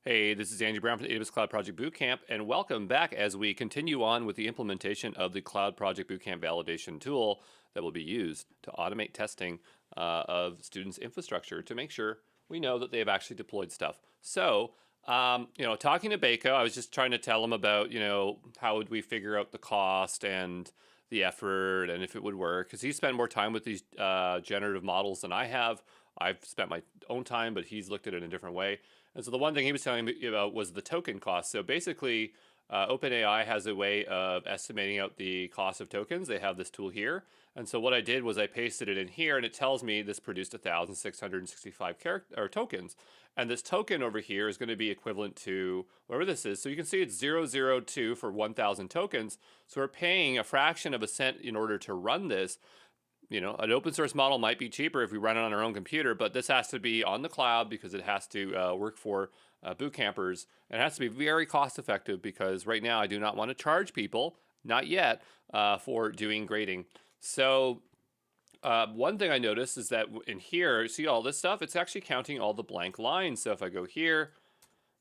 Hey, this is Andy Brown from the AWS Cloud Project Bootcamp, and welcome back as we continue on with the implementation of the Cloud Project Bootcamp validation tool that will be used to automate testing of students' infrastructure to make sure we know that they have actually deployed stuff. So, talking to Baco, I was just trying to tell him about, how would we figure out the cost and the effort and if it would work, because he spent more time with these generative models than I have. I've spent my own time, but he's looked at it in a different way. And so the one thing he was telling me about was the token cost. So basically, OpenAI has a way of estimating out the cost of tokens. They have this tool here. And so what I did was I pasted it in here, and it tells me this produced 1,665 tokens. And this token over here is going to be equivalent to whatever this is. So you can see it's 0.002 for 1,000 tokens. So we're paying a fraction of a cent in order to run this. An open source model might be cheaper if we run it on our own computer, but this has to be on the cloud because it has to work for boot campers. And it has to be very cost effective because right now I do not want to charge people, not yet, for doing grading. So one thing I noticed is that in here, see all this stuff? It's actually counting all the blank lines. So if I go here,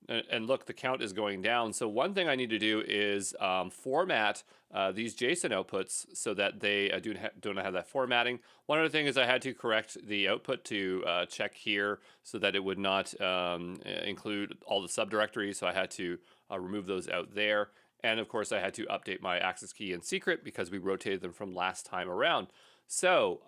and look, the count is going down. So one thing I need to do is format these JSON outputs so that they don't have that formatting. One other thing is I had to correct the output to check here so that it would not include all the subdirectories. So I had to remove those out there. And of course, I had to update my access key and secret because we rotated them from last time around. So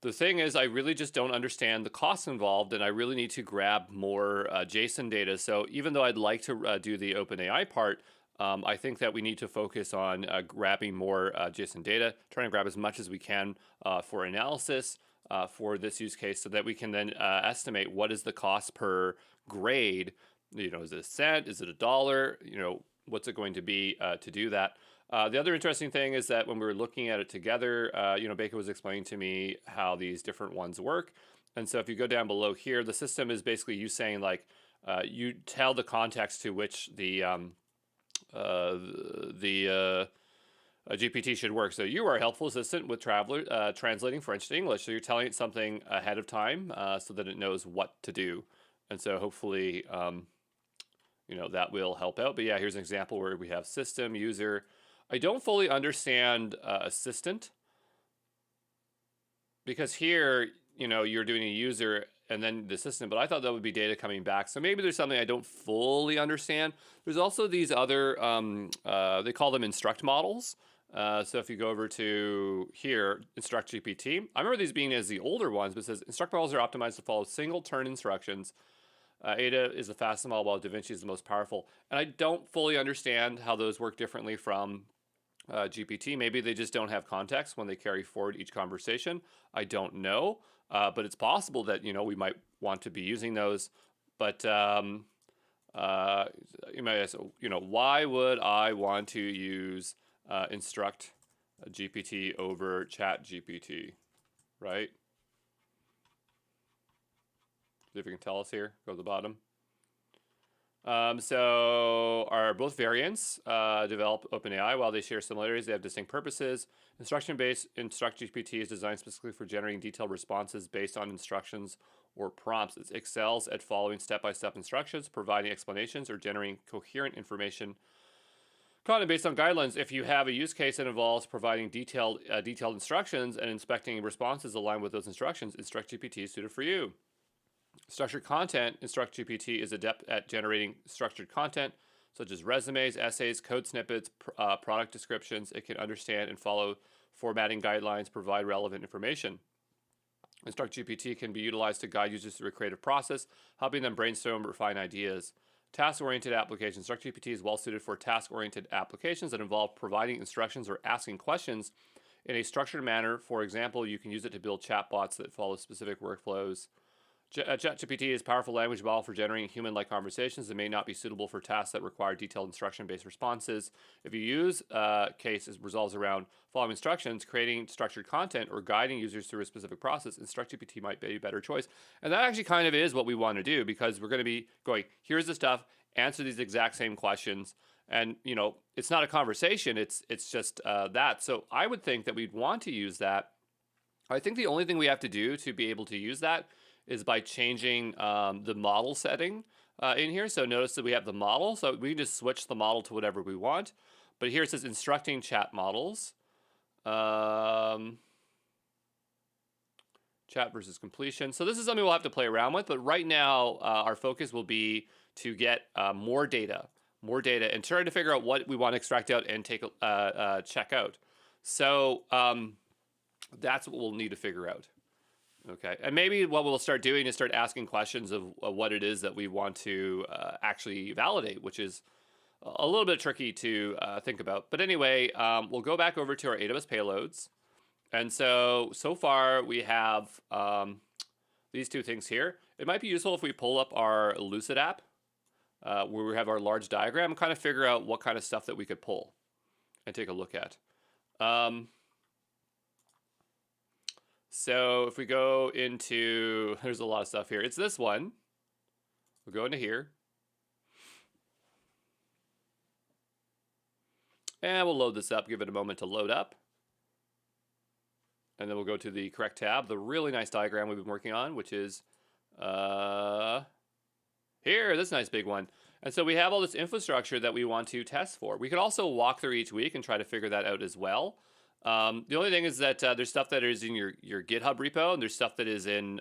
the thing is, I really just don't understand the costs involved, and I really need to grab more JSON data. So even though I'd like to do the OpenAI part, I think that we need to focus on grabbing more JSON data, trying to grab as much as we can for analysis for this use case so that we can then estimate what is the cost per grade. Is it a cent? Is it $1? What's it going to be to do that? The other interesting thing is that when we were looking at it together, Baker was explaining to me how these different ones work. And so if you go down below here, the system is basically you saying you tell the context to which the GPT should work. So you are a helpful assistant with translating French to English. So you're telling it something ahead of time so that it knows what to do. And so hopefully, that will help out. But yeah, here's an example where we have system, user. I don't fully understand assistant because here, you're doing a user and then the assistant, but I thought that would be data coming back. So maybe there's something I don't fully understand. There's also these other, they call them instruct models. So if you go over to here, instruct GPT, I remember these being as the older ones, but it says instruct models are optimized to follow single turn instructions. Ada is the fastest model while DaVinci is the most powerful. And I don't fully understand how those work differently from GPT. Maybe they just don't have context when they carry forward each conversation. I don't know, but it's possible that we might want to be using those. But you might ask, why would I want to use instruct GPT over Chat GPT, right? See if you can tell us here. Go to the bottom. So are both variants developed OpenAI. While they share similarities, they have distinct purposes. Instruction-based Instruct GPT is designed specifically for generating detailed responses based on instructions or prompts. It excels at following step-by-step instructions, providing explanations, or generating coherent information content based on guidelines. If you have a use case that involves providing detailed instructions and inspecting responses aligned with those instructions, Instruct GPT is suited for you. Structured content, Instruct GPT is adept at generating structured content, such as resumes, essays, code snippets, product descriptions. It can understand and follow formatting guidelines, provide relevant information. Instruct GPT can be utilized to guide users through a creative process, helping them brainstorm or refine ideas. Task-oriented applications. Instruct GPT is well suited for task-oriented applications that involve providing instructions or asking questions in a structured manner. For example, you can use it to build chatbots that follow specific workflows. ChatGPT is a powerful language model for generating human-like conversations that may not be suitable for tasks that require detailed instruction-based responses. If you use cases resolves around following instructions, creating structured content, or guiding users through a specific process, InstructGPT might be a better choice. And that actually kind of is what we want to do because we're going to be going, here's the stuff, answer these exact same questions. And, it's not a conversation. It's just that. So I would think that we'd want to use that. I think the only thing we have to do to be able to use that is by changing the model setting. in here. So notice that we have the model. So we can just switch the model to whatever we want. But here it says instructing chat models. Chat versus completion. So this is something we'll have to play around with. But right now, our focus will be to get more data, and try to figure out what we want to extract out and take check out. So that's what we'll need to figure out. Okay, and maybe what we'll start doing is start asking questions of what it is that we want to actually validate, which is a little bit tricky to think about. But anyway, we'll go back over to our AWS payloads. And so far we have these two things here. It might be useful if we pull up our Lucid app where we have our large diagram and kind of figure out what kind of stuff that we could pull and take a look at. So if we go into, there's a lot of stuff here. It's this one. We'll go into here. And we'll load this up, give it a moment to load up. And then we'll go to the correct tab, the really nice diagram we've been working on, which is here, this nice big one. And so we have all this infrastructure that we want to test for. We could also walk through each week and try to figure that out as well. The only thing is that there's stuff that is in your GitHub repo, and there's stuff that is in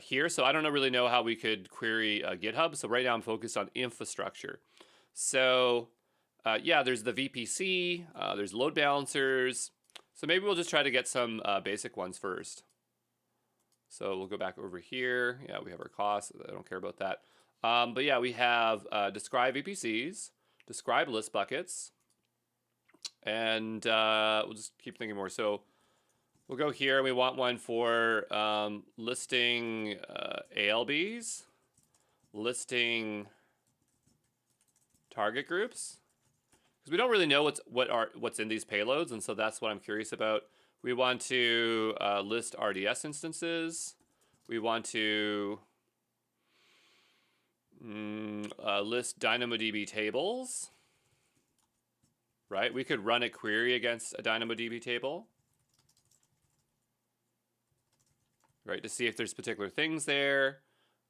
here. So I don't really know how we could query GitHub. So right now I'm focused on infrastructure. So yeah, there's the VPC, there's load balancers. So maybe we'll just try to get some basic ones first. So we'll go back over here. Yeah, we have our costs. I don't care about that. But yeah, we have describe VPCs, describe list buckets, and we'll just keep thinking more. So we'll go here. We want one for listing ALBs, listing target groups. Because we don't really know what's in these payloads, and so that's what I'm curious about. We want to list RDS instances. We want to list DynamoDB tables. Right? We could run a query against a DynamoDB table. Right? To see if there's particular things there.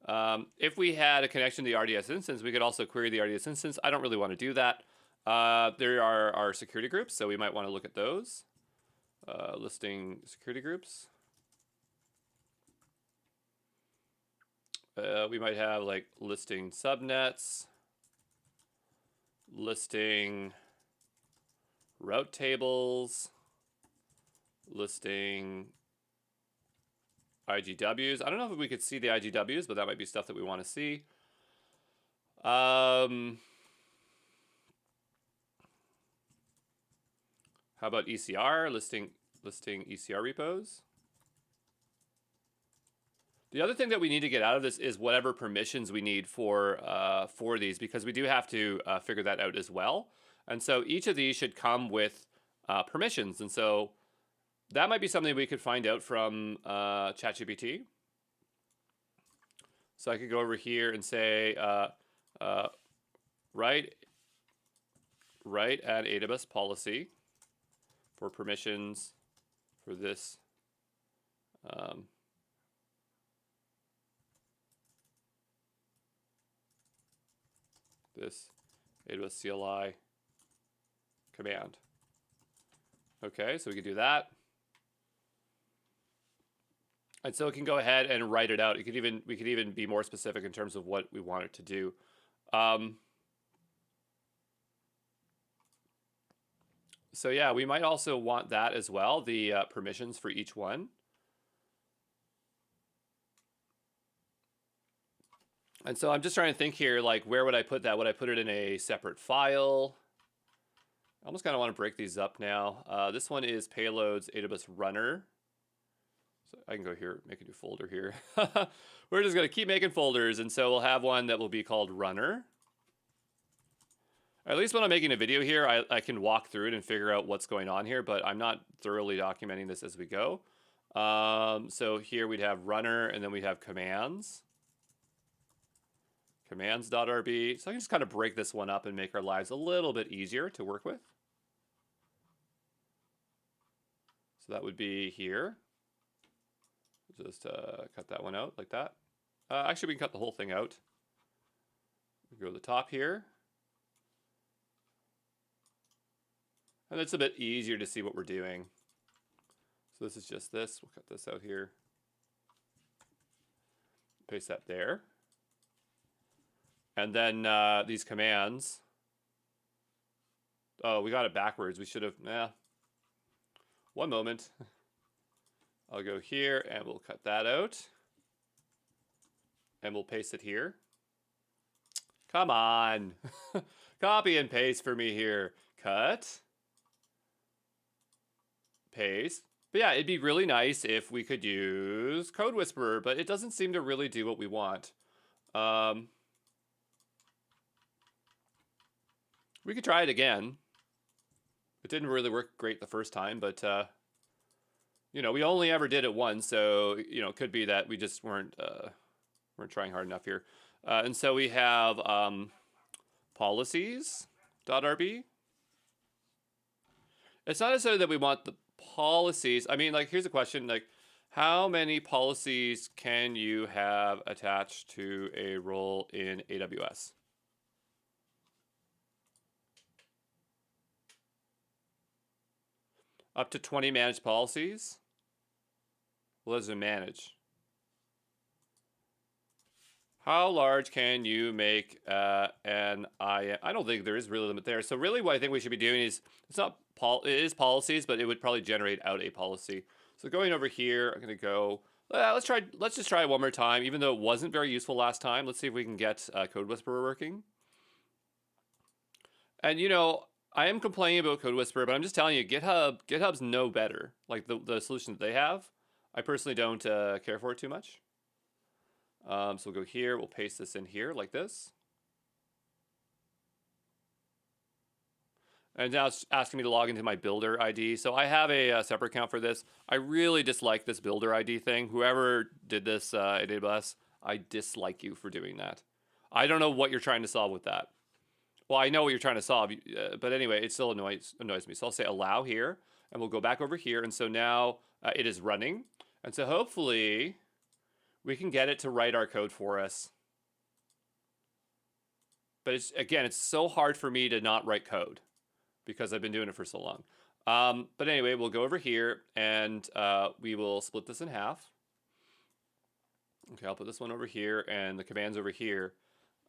If we had a connection to the RDS instance, we could also query the RDS instance. I don't really want to do that. There are our security groups, so we might want to look at those. Listing security groups. We might have like listing subnets, listing route tables, listing IGWs. I don't know if we could see the IGWs, but that might be stuff that we want to see. How about ECR, listing ECR repos? The other thing that we need to get out of this is whatever permissions we need for these, because we do have to figure that out as well. And so each of these should come with permissions. And so that might be something we could find out from ChatGPT. So I could go over here and say, write an AWS policy for permissions for this this AWS CLI command. Okay, so we can do that. And so it can go ahead and write it out. We could even be more specific in terms of what we want it to do. So yeah, we might also want that as well, the permissions for each one. And so I'm just trying to think here, like, where would I put that? Would I put it in a separate file? I almost kind of want to break these up now. This one is payloads AWS runner. So I can go here, make a new folder here. We're just going to keep making folders. And so we'll have one that will be called runner. Or at least when I'm making a video here, I can walk through it and figure out what's going on here, but I'm not thoroughly documenting this as we go. So here we'd have runner, and then we'd have commands. Commands.rb. So I can just kind of break this one up and make our lives a little bit easier to work with. So that would be here. Just cut that one out like that. Actually, we can cut the whole thing out. We go to the top here. And it's a bit easier to see what we're doing. So this is just this. We'll cut this out here. Paste that there. And then these commands. Oh, we got it backwards. We should have, one moment. I'll go here and we'll cut that out. And we'll paste it here. Come on. Copy and paste for me here. Cut. Paste. But yeah, it'd be really nice if we could use CodeWhisper, but it doesn't seem to really do what we want. We could try it again. It didn't really work great the first time, but you know, we only ever did it once, so you know, it could be that we just weren't trying hard enough here. And so we have policies.rb. It's not necessarily that we want the policies. I mean, like, here's a question, like, how many policies can you have attached to a role in AWS? Up to 20 managed policies. Well, does it manage? How large can you make an IAM? I don't think there is really a limit there. So really what I think we should be doing is, it is policies, but it would probably generate out a policy. So going over here, I'm going to go, let's just try it one more time. Even though it wasn't very useful last time, let's see if we can get CodeWhisper working. And you know, I am complaining about CodeWhisper, but I'm just telling you, GitHub's no better. Like the solution that they have, I personally don't care for it too much. So we'll go here, we'll paste this in here like this. And now it's asking me to log into my builder ID. So I have a separate account for this. I really dislike this builder ID thing. Whoever did this at AWS, I dislike you for doing that. I don't know what you're trying to solve with that. Well, I know what you're trying to solve, but anyway, it still annoys me. So I'll say allow here, and we'll go back over here. And so now it is running. And so hopefully we can get it to write our code for us. But it's so hard for me to not write code because I've been doing it for so long. But anyway, we'll go over here and we will split this in half. Okay, I'll put this one over here and the commands over here.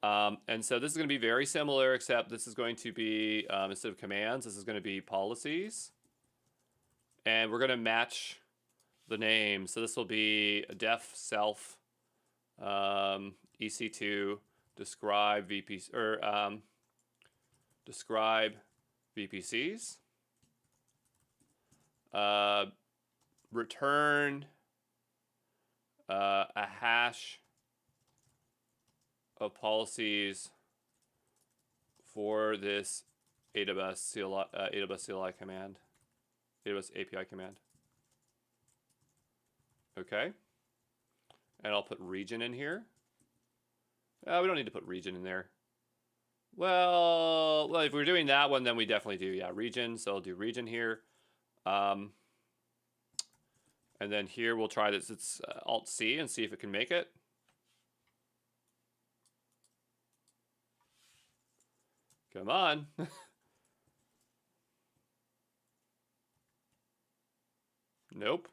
And so this is going to be very similar, except this is going to be, instead of commands, this is going to be policies. And we're going to match the name. So this will be def self EC2 describe VPC or describe VPCs. Return a hash of policies for this AWS CLI command, AWS API command. Okay. And I'll put region in here. We don't need to put region in there. Well, if we're doing that one, then we definitely do, yeah, region. So I'll do region here. And then here we'll try this. It's Alt-C and see if it can make it. Come on. Nope.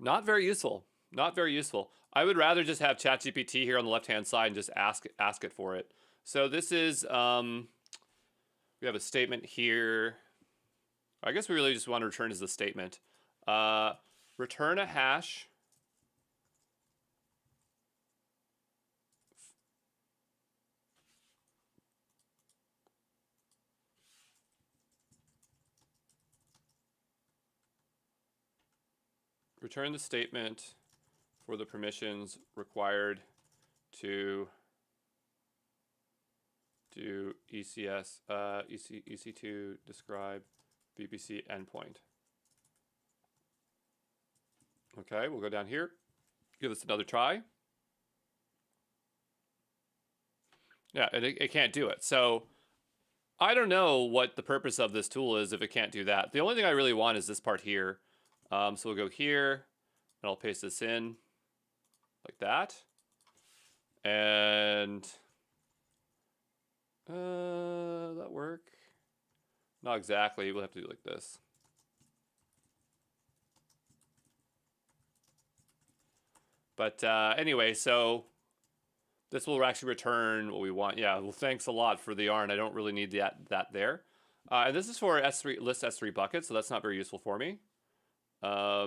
Not very useful. Not very useful. I would rather just have ChatGPT here on the left-hand side and just ask it for it. So this is, we have a statement here. I guess we really just want to return as the statement. Return a hash. Return the statement for the permissions required to do EC2 describe VPC endpoint. Okay, we'll go down here. Give this another try. Yeah, and it can't do it. So I don't know what the purpose of this tool is if it can't do that. The only thing I really want is this part here. So we'll go here, and I'll paste this in like that. And that work? Not exactly. We'll have to do like this. But anyway, so this will actually return what we want. Yeah, well, thanks a lot for the yarn. I don't really need that there. And this is for S3 list S3 buckets, so that's not very useful for me. I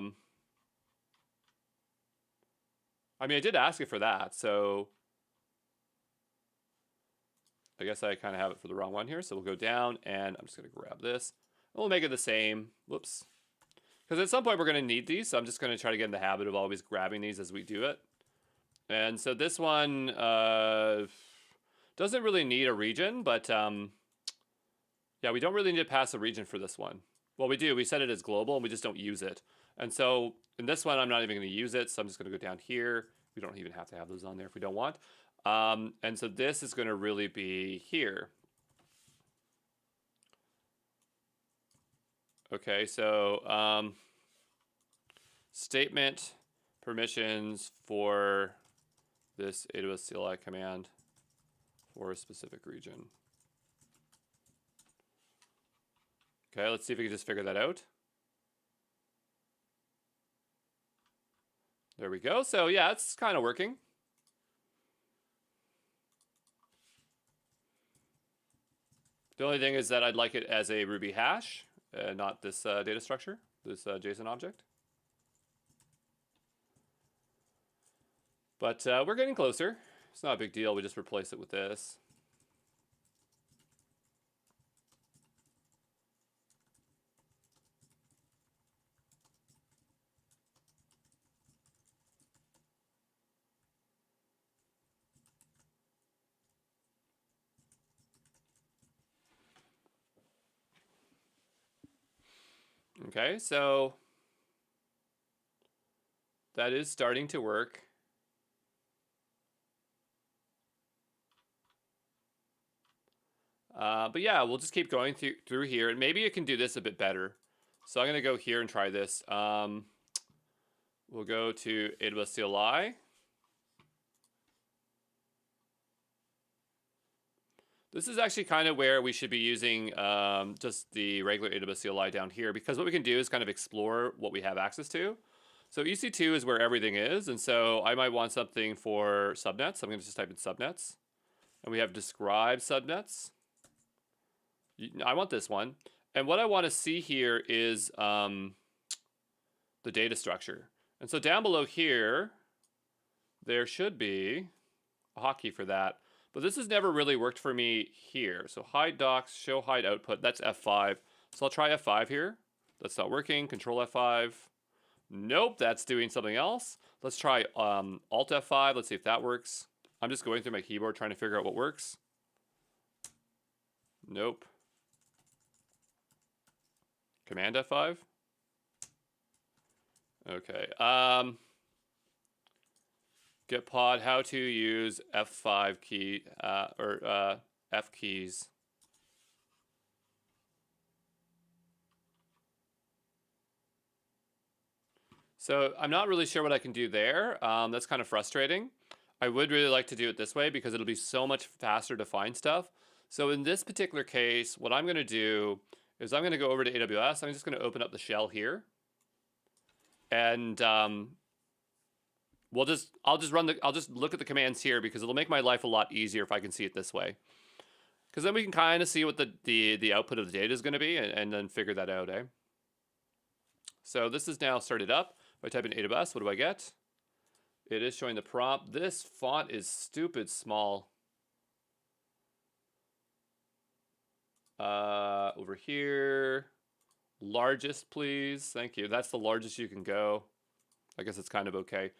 mean, I did ask it for that, so I guess I kind of have it for the wrong one here. So we'll go down, and I'm just going to grab this. We'll make it the same. Whoops. Because at some point we're going to need these, so I'm just going to try to get in the habit of always grabbing these as we do it. And so this one doesn't really need a region, but yeah, we don't really need to pass a region for this one. Well, we do. We set it as global, and we just don't use it. And so in this one, I'm not even going to use it, so I'm just going to go down here. We don't even have to have those on there if we don't want. And so this is going to really be here. Okay, so statement permissions for this AWS CLI command for a specific region. Okay, let's see if we can just figure that out. There we go. So yeah, it's kind of working. The only thing is that I'd like it as a Ruby hash, not this data structure, this JSON object. But we're getting closer. It's not a big deal. We just replace it with this. Okay, so that is starting to work. But yeah, we'll just keep going through here, and maybe it can do this a bit better. So I'm going to go here and try this. We'll go to AWS CLI. This is actually kind of where we should be using just the regular AWS CLI down here, because what we can do is kind of explore what we have access to. So EC2 is where everything is, and so I might want something for subnets. I'm going to just type in subnets. And we have describe subnets. I want this one. And what I want to see here is the data structure. And so down below here, there should be a hotkey for that. But this has never really worked for me here. So hide docs, show hide output, that's F5. So I'll try F5 here. That's not working. Control F5. Nope, that's doing something else. Let's try Alt F5. Let's see if that works. I'm just going through my keyboard trying to figure out what works. Nope. Command F5. Okay. Get pod how to use F5 key or F keys. So I'm not really sure what I can do there. That's kind of frustrating. I would really like to do it this way because it'll be so much faster to find stuff. So in this particular case, what I'm going to do is I'm going to go over to AWS. I'm just going to open up the shell here. And I'll just look at the commands here because it'll make my life a lot easier if I can see it this way. Because then we can kind of see what the output of the data is going to be and then figure that out, eh? So this is now started up. If I type in AWS, what do I get? It is showing the prompt. This font is stupid small. Over here, largest, please. Thank you. That's the largest you can go. I guess it's kind of okay.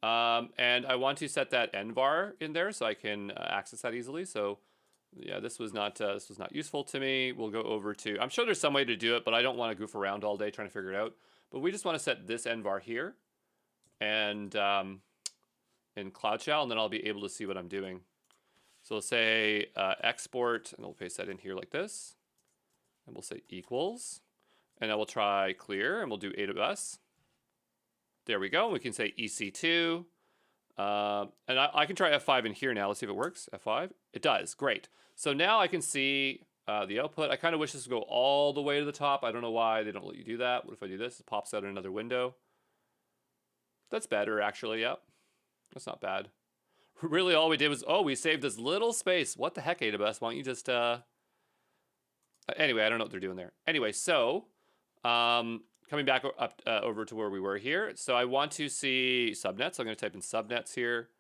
And I want to set that nvar in there so I can access that easily. So yeah, this was not useful to me. We'll go over to, I'm sure there's some way to do it, but I don't want to goof around all day trying to figure it out. But we just want to set this nvar here and in Cloud Shell, and then I'll be able to see what I'm doing. So we'll say export, and we'll paste that in here like this. And we'll say equals. And now we'll try clear, and we'll do AWS. There we go. We can say EC2. And I can try F5 in here now. Let's see if it works. F5. It does. Great. So now I can see the output. I kind of wish this would go all the way to the top. I don't know why they don't let you do that. What if I do this? It pops out in another window. That's better, actually. Yep. That's not bad. Really, all we did was, we saved this little space. What the heck, AWS? Why don't you just... Anyway, I don't know what they're doing there. Anyway, so... coming back up over to where we were here. So I want to see subnets. So I'm going to type in subnets here.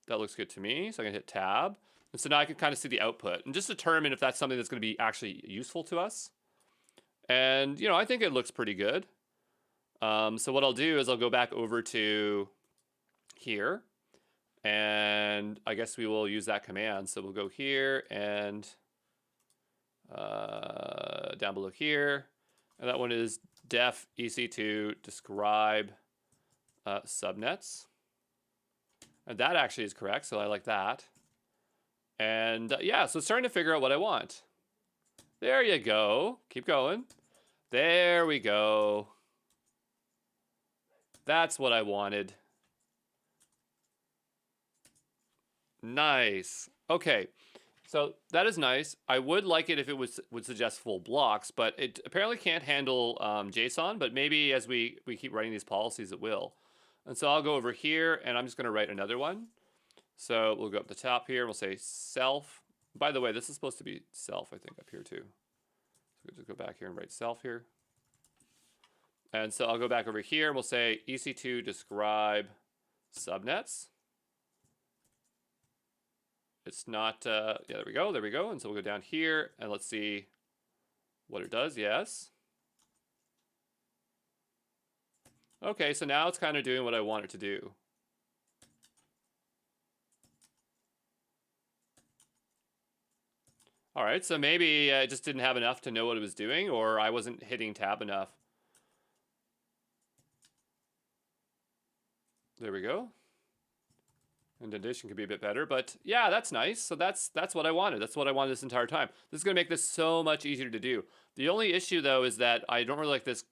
That looks good to me. So I'm going to hit tab. And so now I can kind of see the output and just determine if that's something that's going to be actually useful to us. And, I think it looks pretty good. So what I'll do is I'll go back over to here. And I guess we will use that command. So we'll go here and down below here. And that one is def ec2 describe subnets. And that actually is correct, so I like that. And yeah, so it's starting to figure out what I want. There you go. Keep going. There we go. That's what I wanted. Nice. Okay. So that is nice. I would like it if it would suggest full blocks, but it apparently can't handle JSON, but maybe as we keep writing these policies, it will. And so I'll go over here, and I'm just going to write another one. So we'll go up the top here, and we'll say self. By the way, this is supposed to be self, I think, up here too. So we'll just go back here and write self here. And so I'll go back over here, and we'll say ec2 describe subnets. It's not, yeah, there we go. And so we'll go down here and let's see what it does. Yes. Okay, so now it's kind of doing what I want it to do. All right, so maybe it just didn't have enough to know what it was doing, or I wasn't hitting tab enough. There we go. Indentation could be a bit better, but yeah, that's nice. So that's what I wanted. That's what I wanted this entire time. This is going to make this so much easier to do. The only issue, though, is that I don't really like this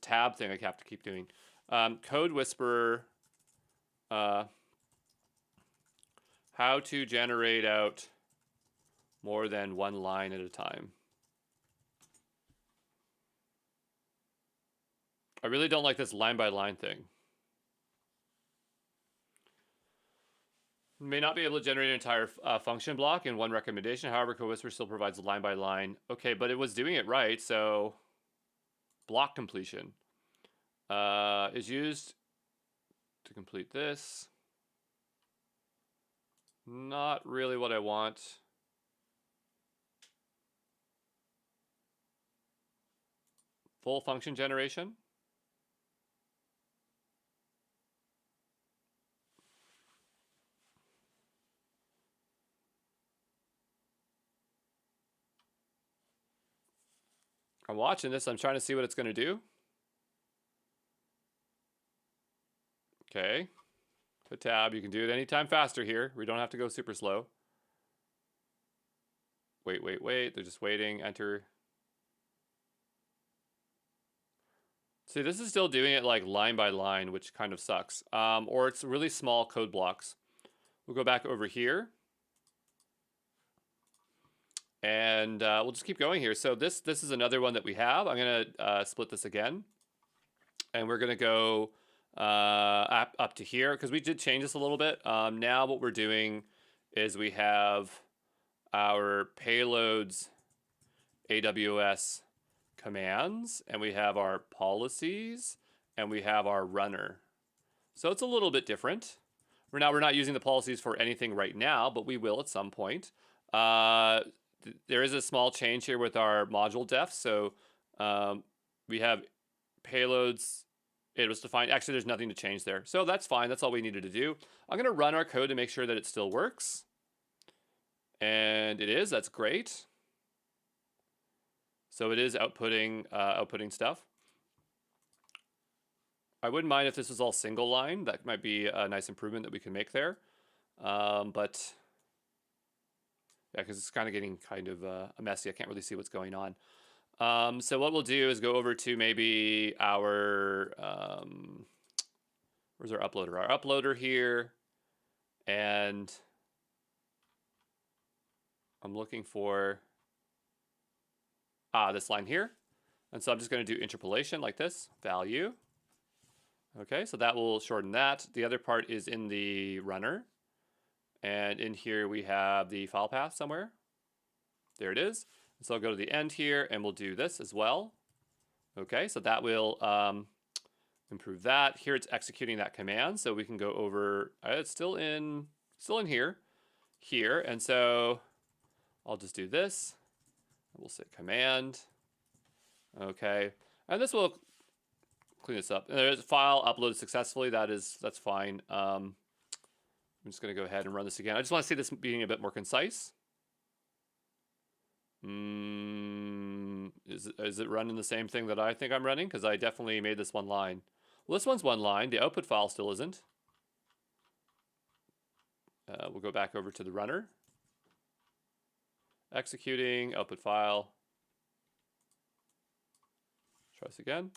tab thing I have to keep doing. CodeWhisper, how to generate out more than one line at a time. I really don't like this line-by-line thing. May not be able to generate an entire function block in one recommendation. However, CodeWhisper still provides line by line. Okay, but it was doing it right, so block completion is used to complete this. Not really what I want. Full function generation. I'm watching this. I'm trying to see what it's going to do. Okay. Hit tab. You can do it anytime faster here. We don't have to go super slow. Wait. They're just waiting. Enter. See, this is still doing it like line by line, which kind of sucks. Or it's really small code blocks. We'll go back over here. And we'll just keep going here. So this is another one that we have. I'm going to split this again. And we're going to go up to here because we did change this a little bit. Now what we're doing is we have our payloads AWS commands, and we have our policies, and we have our runner. So it's a little bit different. We're not using the policies for anything right now, but we will at some point. There is a small change here with our module def. So we have payloads. It was defined. Actually, there's nothing to change there. So that's fine. That's all we needed to do. I'm going to run our code to make sure that it still works. And it is. That's great. So it is outputting stuff. I wouldn't mind if this was all single line. That might be a nice improvement that we can make there. But Yeah, because it's kind of getting kind of messy. I can't really see what's going on. So what we'll do is go over to maybe our, where's our uploader? Our uploader here, and I'm looking for, this line here. And so I'm just going to do interpolation like this, value. Okay, so that will shorten that. The other part is in the runner. And in here we have the file path somewhere. There it is. So I'll go to the end here and we'll do this as well. Okay, so that will improve that. Here it's executing that command, so we can go over. It's still in here, and so I'll just do this. We'll say command. Okay, and this will clean this up. And there's a file uploaded successfully. That's fine. I'm just going to go ahead and run this again. I just want to see this being a bit more concise. Is it running the same thing that I think I'm running? Because I definitely made this one line. Well, this one's one line. The output file still isn't. We'll go back over to the runner. Executing, output file. Try this again.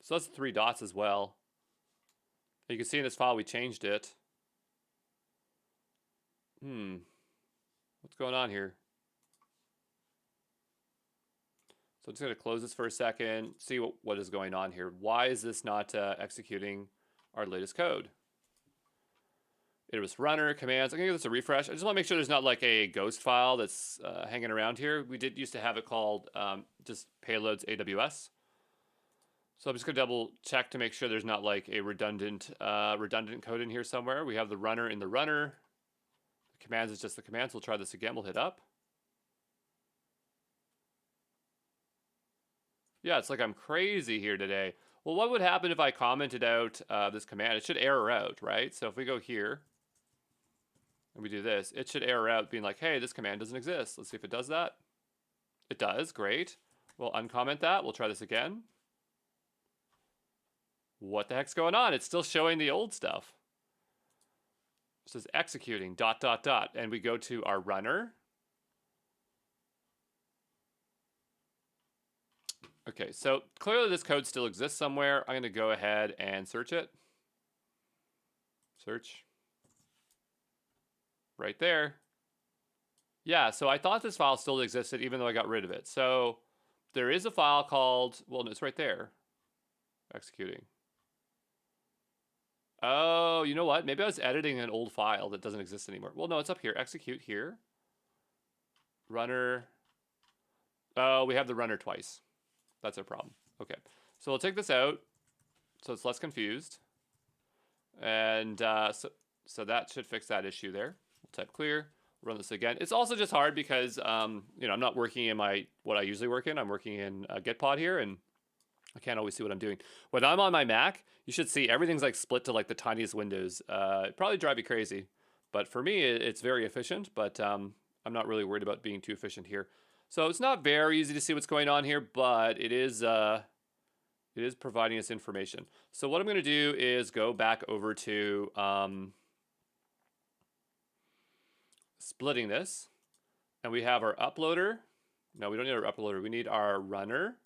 So that's 3 dots as well. You can see in this file we changed it. What's going on here? So I'm just going to close this for a second, see what is going on here. Why is this not executing our latest code? It was runner, commands. I'm going to give this a refresh. I just want to make sure there's not like a ghost file that's hanging around here. We did used to have it called just payloads AWS. So I'm just going to double check to make sure there's not like a redundant code in here somewhere. We have the runner in the runner. The commands is just the commands. We'll try this again. We'll hit up. Yeah, it's like I'm crazy here today. Well, what would happen if I commented out this command? It should error out, right? So if we go here and we do this, it should error out being like, hey, this command doesn't exist. Let's see if it does that. It does, great. We'll uncomment that. We'll try this again. What the heck's going on? It's still showing the old stuff. It says executing, ... And we go to our runner. Okay, so clearly this code still exists somewhere. I'm going to go ahead and search it. Search. Right there. Yeah, so I thought this file still existed even though I got rid of it. So there is a file called, well, it's right there. Executing. Oh, you know what? Maybe I was editing an old file that doesn't exist anymore. Well, no, it's up here. Execute here. Runner. Oh, we have the runner twice. That's our problem. Okay, so we'll take this out so it's less confused. And so that should fix that issue there. We'll type clear, run this again. It's also just hard because, I'm not working in what I usually work in. I'm working in Gitpod here, and I can't always see what I'm doing. When I'm on my Mac, you should see everything's like split to like the tiniest windows. It'd probably drive you crazy. But for me, it's very efficient, but I'm not really worried about being too efficient here. So it's not very easy to see what's going on here, but it is providing us information. So what I'm going to do is go back over to splitting this. And we have our uploader. No, we don't need our uploader. We need our runner.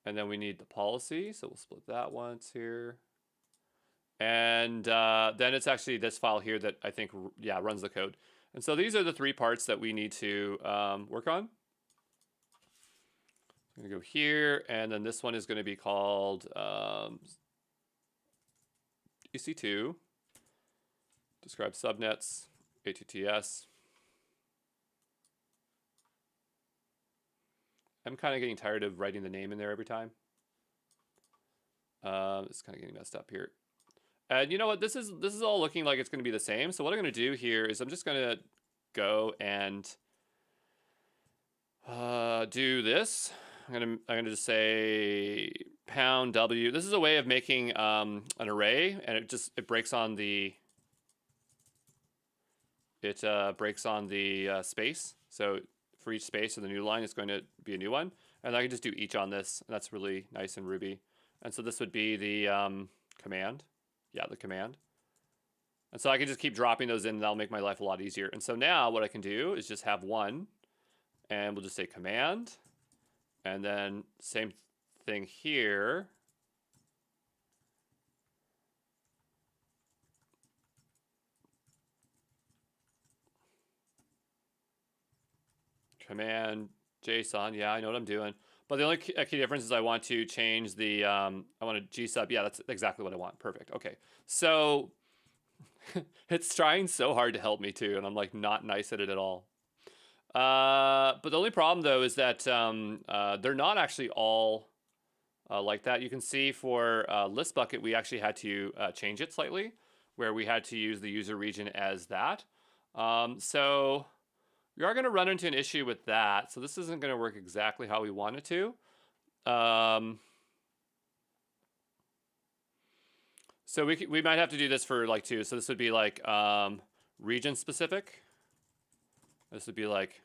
And then we need the policy. So we'll split that once here. And then it's actually this file here that I think, runs the code. And so these are the 3 parts that we need to work on. I'm going to go here, and then this one is going to be called EC2. Describe subnets, ATTS. I'm kind of getting tired of writing the name in there every time. It's kind of getting messed up here. And you know what? This is all looking like it's going to be the same. So what I'm going to do here is I'm just going to go and do this. I'm gonna just say pound W. This is a way of making an array, and it breaks on the space. So for each space of the new line, it's going to be a new one, and I can just do each on this, and that's really nice in Ruby. And so this would be the command. Yeah, the command. And so I can just keep dropping those in, and that'll make my life a lot easier. And so now what I can do is just have one, and we'll just say command, and then same thing here. Command JSON. Yeah, I know what I'm doing. But the only key difference is I want to change the, I want a G sub. Yeah, that's exactly what I want. Perfect. Okay. So it's trying so hard to help me too, and I'm like not nice at it at all. But the only problem though is that they're not actually all like that. You can see for list bucket, we actually had to change it slightly, where we had to use the user region as that. So we are going to run into an issue with that. So this isn't going to work exactly how we want it to. So we might have to do this for like two. So this would be like region specific. This would be like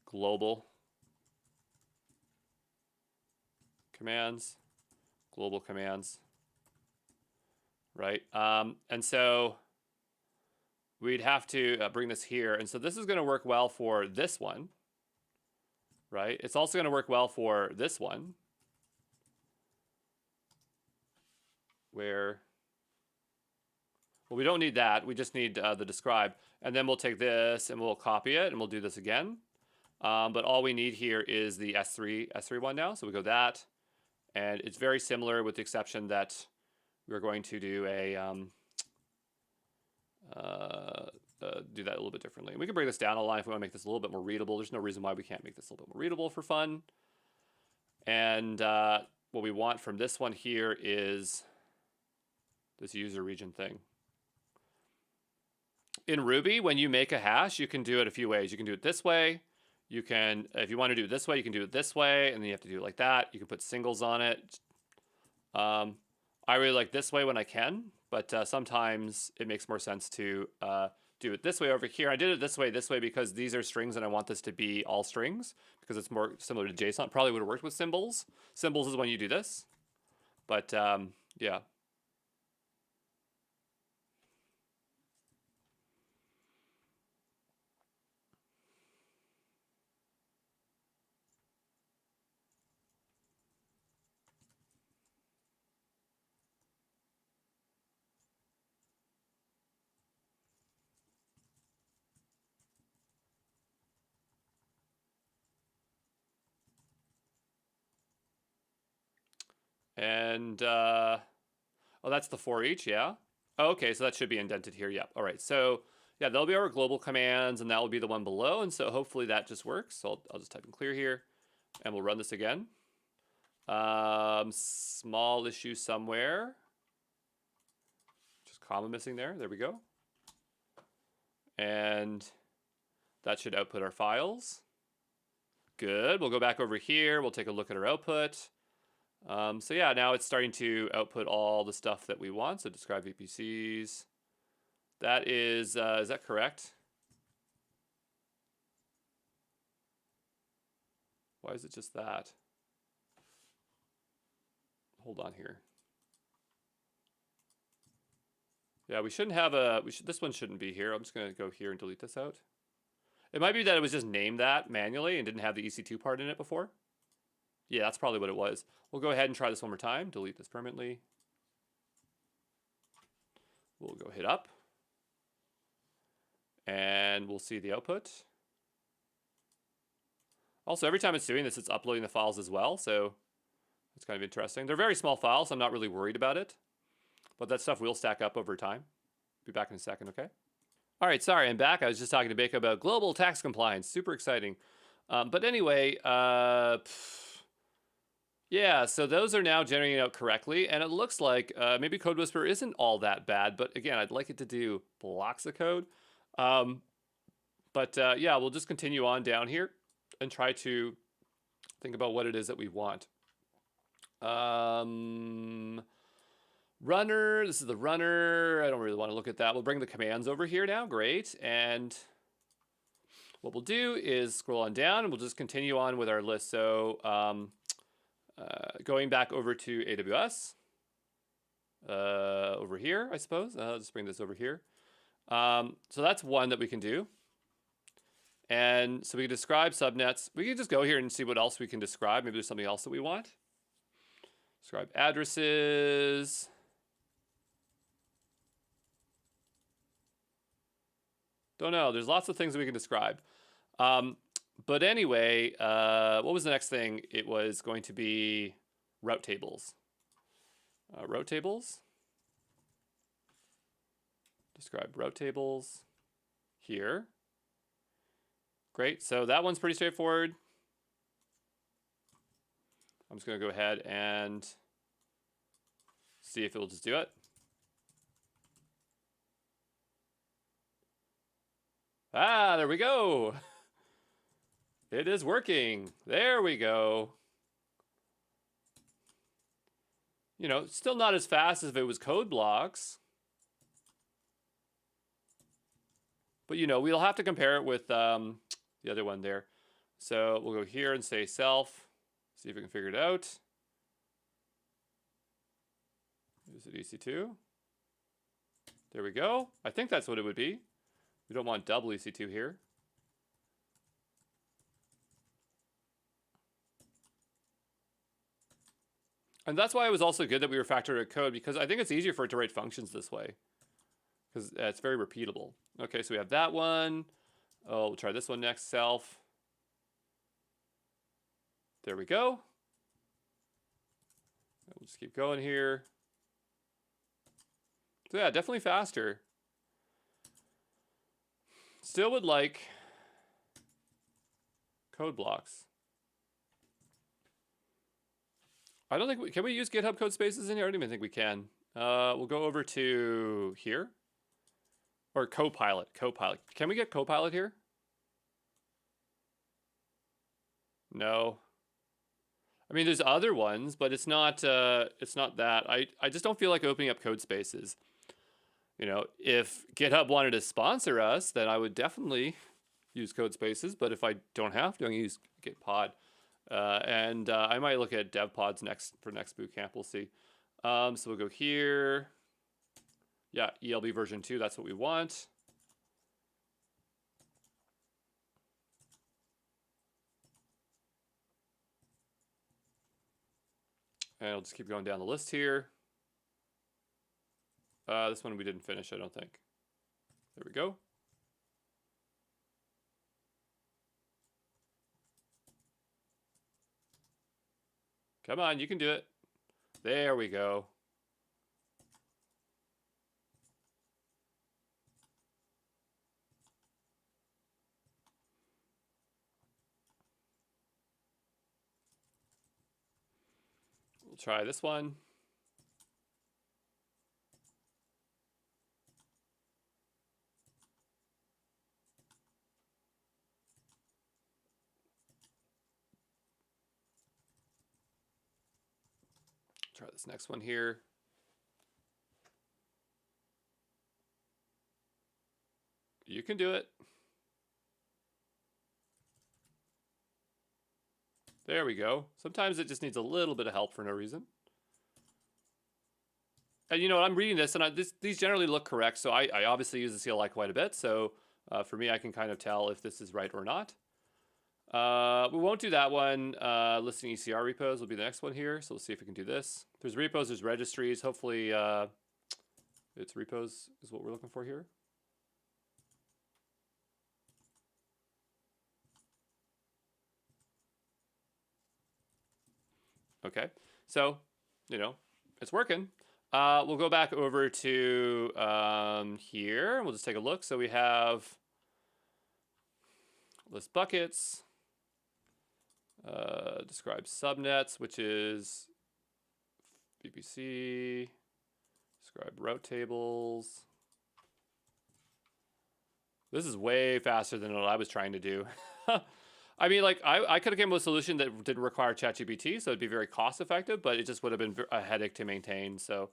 global commands, global commands, right? And so we'd have to bring this here. And so this is going to work well for this one, right? It's also going to work well for this one, where, well, we don't need that. We just need the describe. And then we'll take this and we'll copy it and we'll do this again. But all we need here is the S3 one now. So we go that, and it's very similar with the exception that we're going to do a do that a little bit differently. And we can bring this down a line if we want to make this a little bit more readable. There's no reason why we can't make this a little bit more readable for fun. And what we want from this one here is this user region thing. In Ruby, when you make a hash, you can do it a few ways. You can do it this way. You can, if you want to do it this way, you can do it this way, and then you have to do it like that. You can put singles on it. I really like this way when I can, but sometimes it makes more sense to do it this way over here. I did it this way because these are strings and I want this to be all strings because it's more similar to JSON. Probably would have worked with symbols. Symbols is when you do this, but yeah. And oh, that's the for each, yeah. Oh, okay, so that should be indented here. Yep. All right. So yeah, that'll be our global commands, and that will be the one below. And so hopefully that just works. So I'll just type in clear here, and we'll run this again. Small issue somewhere. Just comma missing there. There we go. And that should output our files. Good. We'll go back over here. We'll take a look at our output. So yeah, now it's starting to output all the stuff that we want. So describe VPCs. That is that correct? Why is it just that? Hold on here. Yeah, we shouldn't have a, this one shouldn't be here. I'm just gonna go here and delete this out. It might be that it was just named that manually and didn't have the EC2 part in it before. Yeah, that's probably what it was. We'll go ahead and try this one more time. Delete this permanently. We'll go hit up. And we'll see the output. Also, every time it's doing this, it's uploading the files as well. So it's kind of interesting. They're very small files, so I'm not really worried about it. But that stuff will stack up over time. Be back in a second, okay? All right, sorry, I'm back. I was just talking to Becca about global tax compliance. Super exciting. But anyway, yeah, so those are now generating out correctly, and it looks like maybe CodeWhisper isn't all that bad, but again, I'd like it to do blocks of code. But yeah, we'll just continue on down here and try to think about what it is that we want. Runner, this is the runner. I don't really want to look at that. We'll bring the commands over here now. Great. And what we'll do is scroll on down and we'll just continue on with our list. So going back over to AWS, over here, I suppose. I'll just bring this over here. So that's one that we can do. And so we can describe subnets. We can just go here and see what else we can describe. Maybe there's something else that we want. Describe addresses. Don't know. There's lots of things that we can describe. But anyway, what was the next thing? It was going to be route tables. Route tables. Describe route tables here. Great. So that one's pretty straightforward. I'm just going to go ahead and see if it'll just do it. Ah, there we go. It is working. There we go. You know, still not as fast as if it was code blocks. But, you know, we'll have to compare it with the other one there. So we'll go here and say self. See if we can figure it out. Is it EC2? There we go. I think that's what it would be. We don't want double EC2 here. And that's why it was also good that we refactored our code, because I think it's easier for it to write functions this way. Because it's very repeatable. Okay, so we have that one. Oh, we'll try this one next, self. There we go. We'll just keep going here. So yeah, definitely faster. Still would like code blocks. I don't think can we use GitHub code spaces in here? I don't even think we can. We'll go over to here. Or Copilot. Can we get Copilot here? No. I mean, there's other ones, but it's not that. I just don't feel like opening up code spaces. You know, if GitHub wanted to sponsor us, then I would definitely use code spaces. But if I don't have to, I'm gonna use Gitpod. And I might look at DevPods for next bootcamp. We'll see. So we'll go here. Yeah, ELB version 2, that's what we want. And I'll just keep going down the list here. This one we didn't finish, I don't think. There we go. Come on, you can do it. There we go. We'll try this one. Try this next one here. You can do it. There we go. Sometimes it just needs a little bit of help for no reason. And you know what, I'm reading this, and these generally look correct, so I obviously use the CLI quite a bit, so for me, I can kind of tell if this is right or not. We won't do that one. Listing ECR repos will be the next one here, so we'll see if we can do this. There's repos, there's registries. Hopefully, it's repos is what we're looking for here. Okay, so, you know, it's working. We'll go back over to here. We'll just take a look. So we have list buckets, describe subnets, which is VPC, describe route tables. This is way faster than what I was trying to do. I mean, like, I could have came up with a solution that didn't require ChatGPT, so it'd be very cost effective, but it just would have been a headache to maintain. So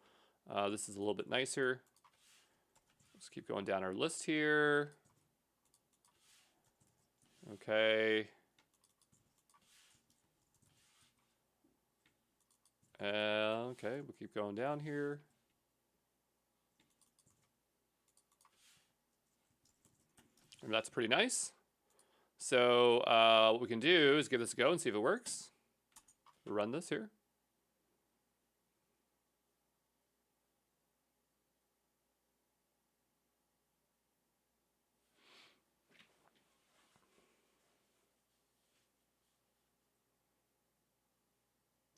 this is a little bit nicer. Let's keep going down our list here. Okay. Okay, we'll keep going down here. That's pretty nice. So what we can do is give this a go and see if it works. Run this here.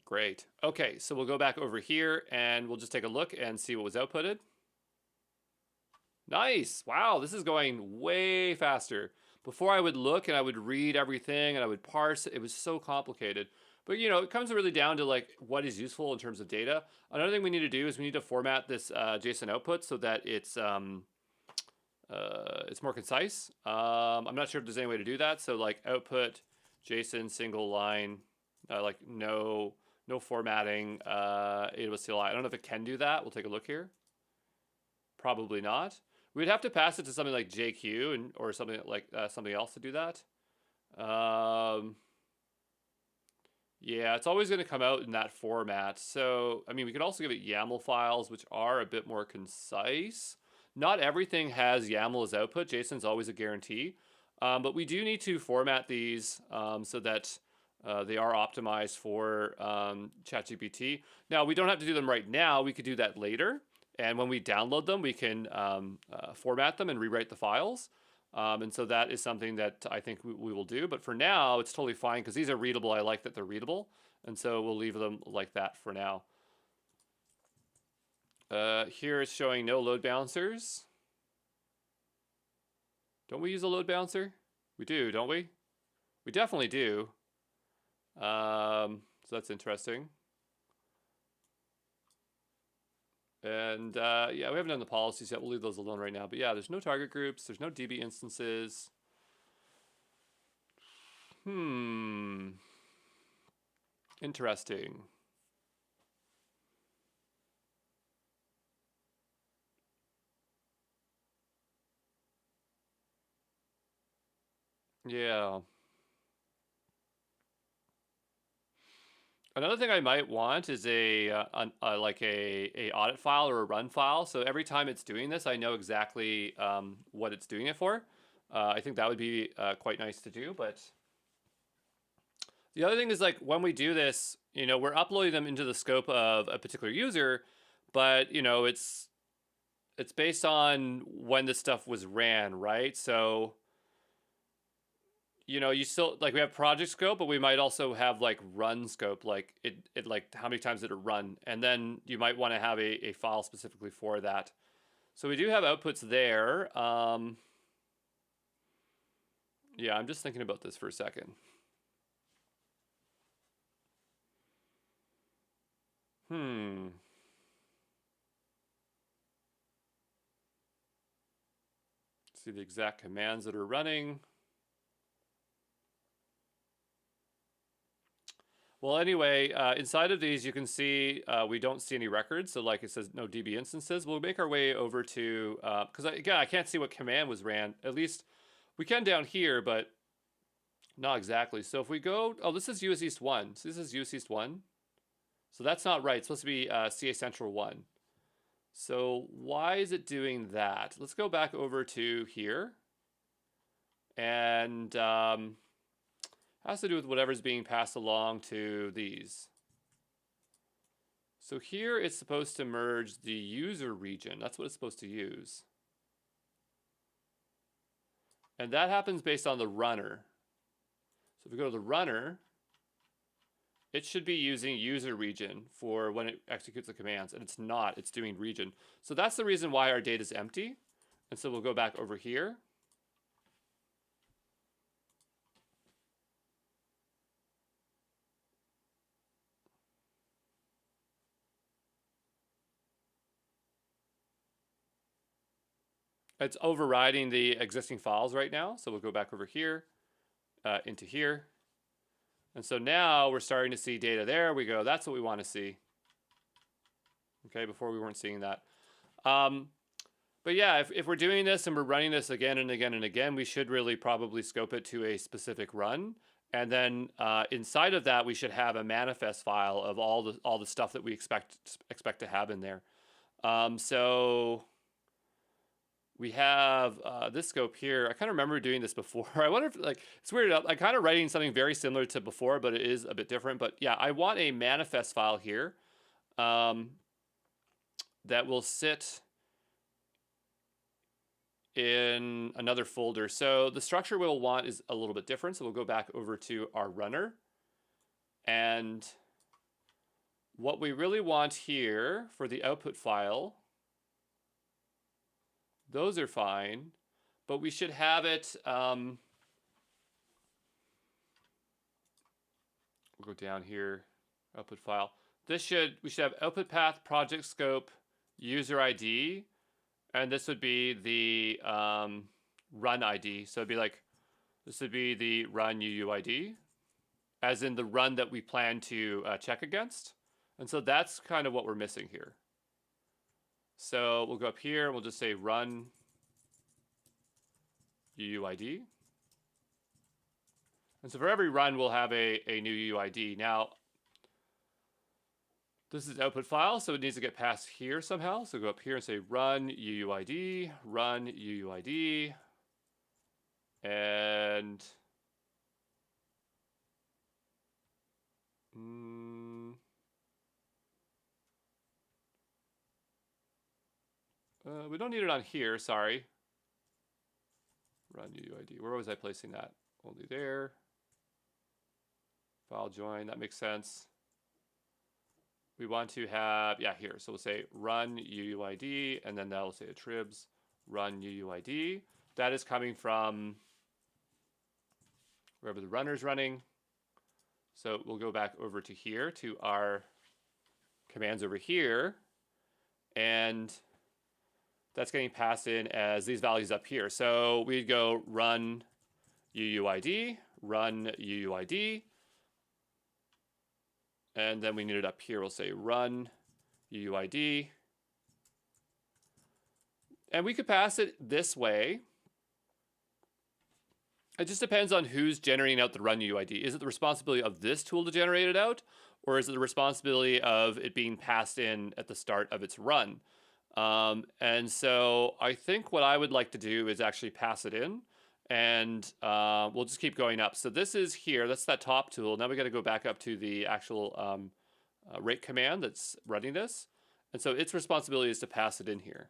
Great. Okay, so we'll go back over here and we'll just take a look and see what was outputted. Nice. Wow, this is going way faster. Before I would look and I would read everything and I would parse it. It was so complicated. But you know, it comes really down to like what is useful in terms of data. Another thing we need to do is we need to format this JSON output so that it's more concise. I'm not sure if there's any way to do that. So like output JSON single line, like no formatting, AWS CLI. I don't know if it can do that. We'll take a look here. Probably not. We'd have to pass it to something like JQ and or something like something else to do that. Yeah, it's always going to come out in that format. So, I mean, we could also give it YAML files, which are a bit more concise. Not everything has YAML as output. JSON's always a guarantee. But we do need to format these so that they are optimized for ChatGPT. Now, we don't have to do them right now. We could do that later. And when we download them, we can format them and rewrite the files. And so that is something that I think we will do. But for now, it's totally fine because these are readable. I like that they're readable. And so we'll leave them like that for now. Here it's showing no load balancers. Don't we use a load balancer? We do, don't we? We definitely do. So that's interesting. And yeah, we haven't done the policies yet. We'll leave those alone right now. But yeah, there's no target groups. There's no DB instances. Interesting. Yeah. Another thing I might want is like a audit file or a run file. So every time it's doing this, I know exactly what it's doing it for. I think that would be quite nice to do. But the other thing is like when we do this, you know, we're uploading them into the scope of a particular user, but you know, it's based on when this stuff was ran, right? So you know, you still like we have project scope, but we might also have like run scope, like it like how many times did it run, and then you might want to have a file specifically for that. So we do have outputs there. Yeah, I'm just thinking about this for a second. See the exact commands that are running. Well, anyway, inside of these, you can see we don't see any records. So like it says no DB instances. We'll make our way over to, because again, I can't see what command was ran. At least we can down here, but not exactly. So if we go, oh, this is US East 1. So this is US East 1. So that's not right. It's supposed to be CA Central 1. So why is it doing that? Let's go back over to here. And has to do with whatever's being passed along to these. So here it's supposed to merge the user region. That's what it's supposed to use. And that happens based on the runner. So if we go to the runner, it should be using user region for when it executes the commands, and it's not, it's doing region. So that's the reason why our data is empty. And so we'll go back over here. It's overriding the existing files right now. So we'll go back over here into here. And so now we're starting to see data there. We go, that's what we want to see. Okay, before we weren't seeing that. But yeah, if we're doing this and we're running this again and again and again, we should really probably scope it to a specific run. And then inside of that, we should have a manifest file of all the stuff that we expect to have in there. So we have this scope here. I kind of remember doing this before. I wonder if, like, it's weird. I'm kind of writing something very similar to before, but it is a bit different. But yeah, I want a manifest file here that will sit in another folder. So the structure we'll want is a little bit different. So we'll go back over to our runner. And what we really want here for the output file, those are fine, but we should have it, we'll go down here, output file. We should have output path, project scope, user ID, and this would be the run ID. So it'd be like, this would be the run UUID, as in the run that we plan to check against. And so that's kind of what we're missing here. So we'll go up here and we'll just say run UUID. And so for every run, we'll have a new UUID. Now, this is output file, so it needs to get passed here somehow. So go up here and say run UUID, run UUID, and we don't need it on here, sorry. Run UUID. Where was I placing that? Only there. File join, that makes sense. We want to have, yeah, here. So we'll say run UUID, and then that'll say attribs run UUID. That is coming from wherever the runner's running. So we'll go back over to here, to our commands over here, and that's getting passed in as these values up here. So we'd go run UUID, run UUID, and then we need it up here. We'll say run UUID. And we could pass it this way. It just depends on who's generating out the run UUID. Is it the responsibility of this tool to generate it out? Or is it the responsibility of it being passed in at the start of its run? And so I think what I would like to do is actually pass it in. And we'll just keep going up. So this is here. That's that top tool. Now we got to go back up to the actual rate command that's running this. And so its responsibility is to pass it in here.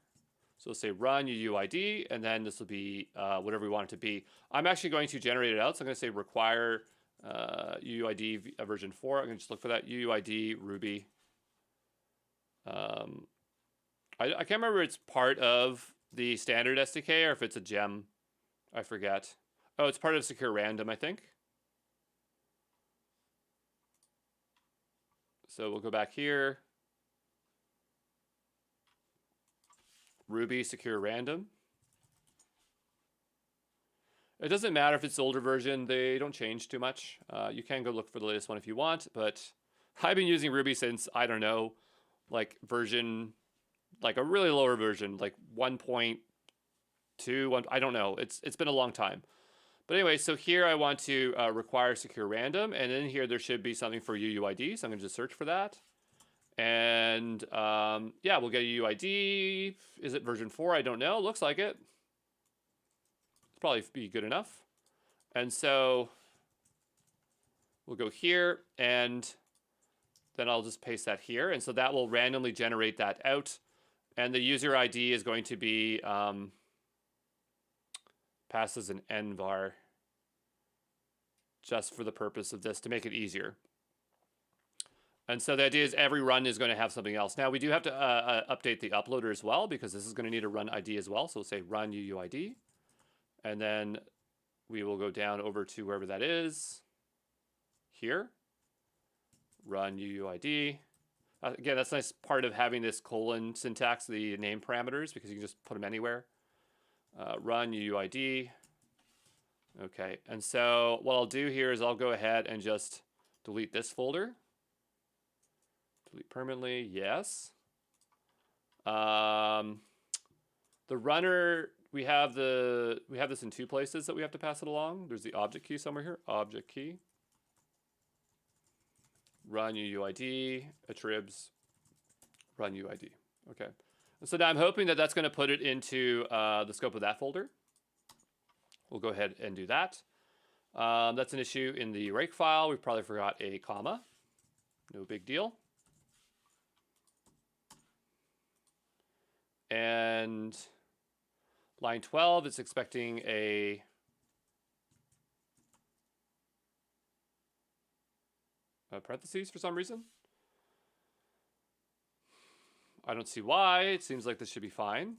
So we'll say run UUID, and then this will be whatever we want it to be. I'm actually going to generate it out. So I'm going to say require UUID version 4. I'm going to just look for that UUID Ruby. I can't remember if it's part of the standard SDK or if it's a gem. I forget. Oh, it's part of secure random, I think. So we'll go back here. Ruby secure random. It doesn't matter if it's the older version. They don't change too much. You can go look for the latest one if you want, but I've been using Ruby since, I don't know, like version, like a really lower version, like 1.2, I don't know. It's been a long time. But anyway, so here I want to require secure random, and in here there should be something for UUID, so I'm going to just search for that. And yeah, we'll get a UUID. Is it version 4? I don't know. Looks like it. It'll probably be good enough. And so we'll go here, and then I'll just paste that here. And so that will randomly generate that out. And the user ID is going to be passed as an nvar, just for the purpose of this, to make it easier. And so the idea is every run is going to have something else. Now we do have to update the uploader as well, because this is going to need a run ID as well. So we'll say run UUID, and then we will go down over to wherever that is, here, run UUID. Again, that's a nice part of having this colon syntax, the name parameters, because you can just put them anywhere. Run UUID. Okay, and so what I'll do here is I'll go ahead and just delete this folder. Delete permanently, yes. The runner, we have this in two places that we have to pass it along. There's the object key somewhere here, object key. Run UUID, attribs, run UUID. Okay. So now I'm hoping that that's going to put it into the scope of that folder. We'll go ahead and do that. That's an issue in the rake file. We probably forgot a comma. No big deal. And line 12, it's expecting a parentheses for some reason. I don't see why. It seems like this should be fine.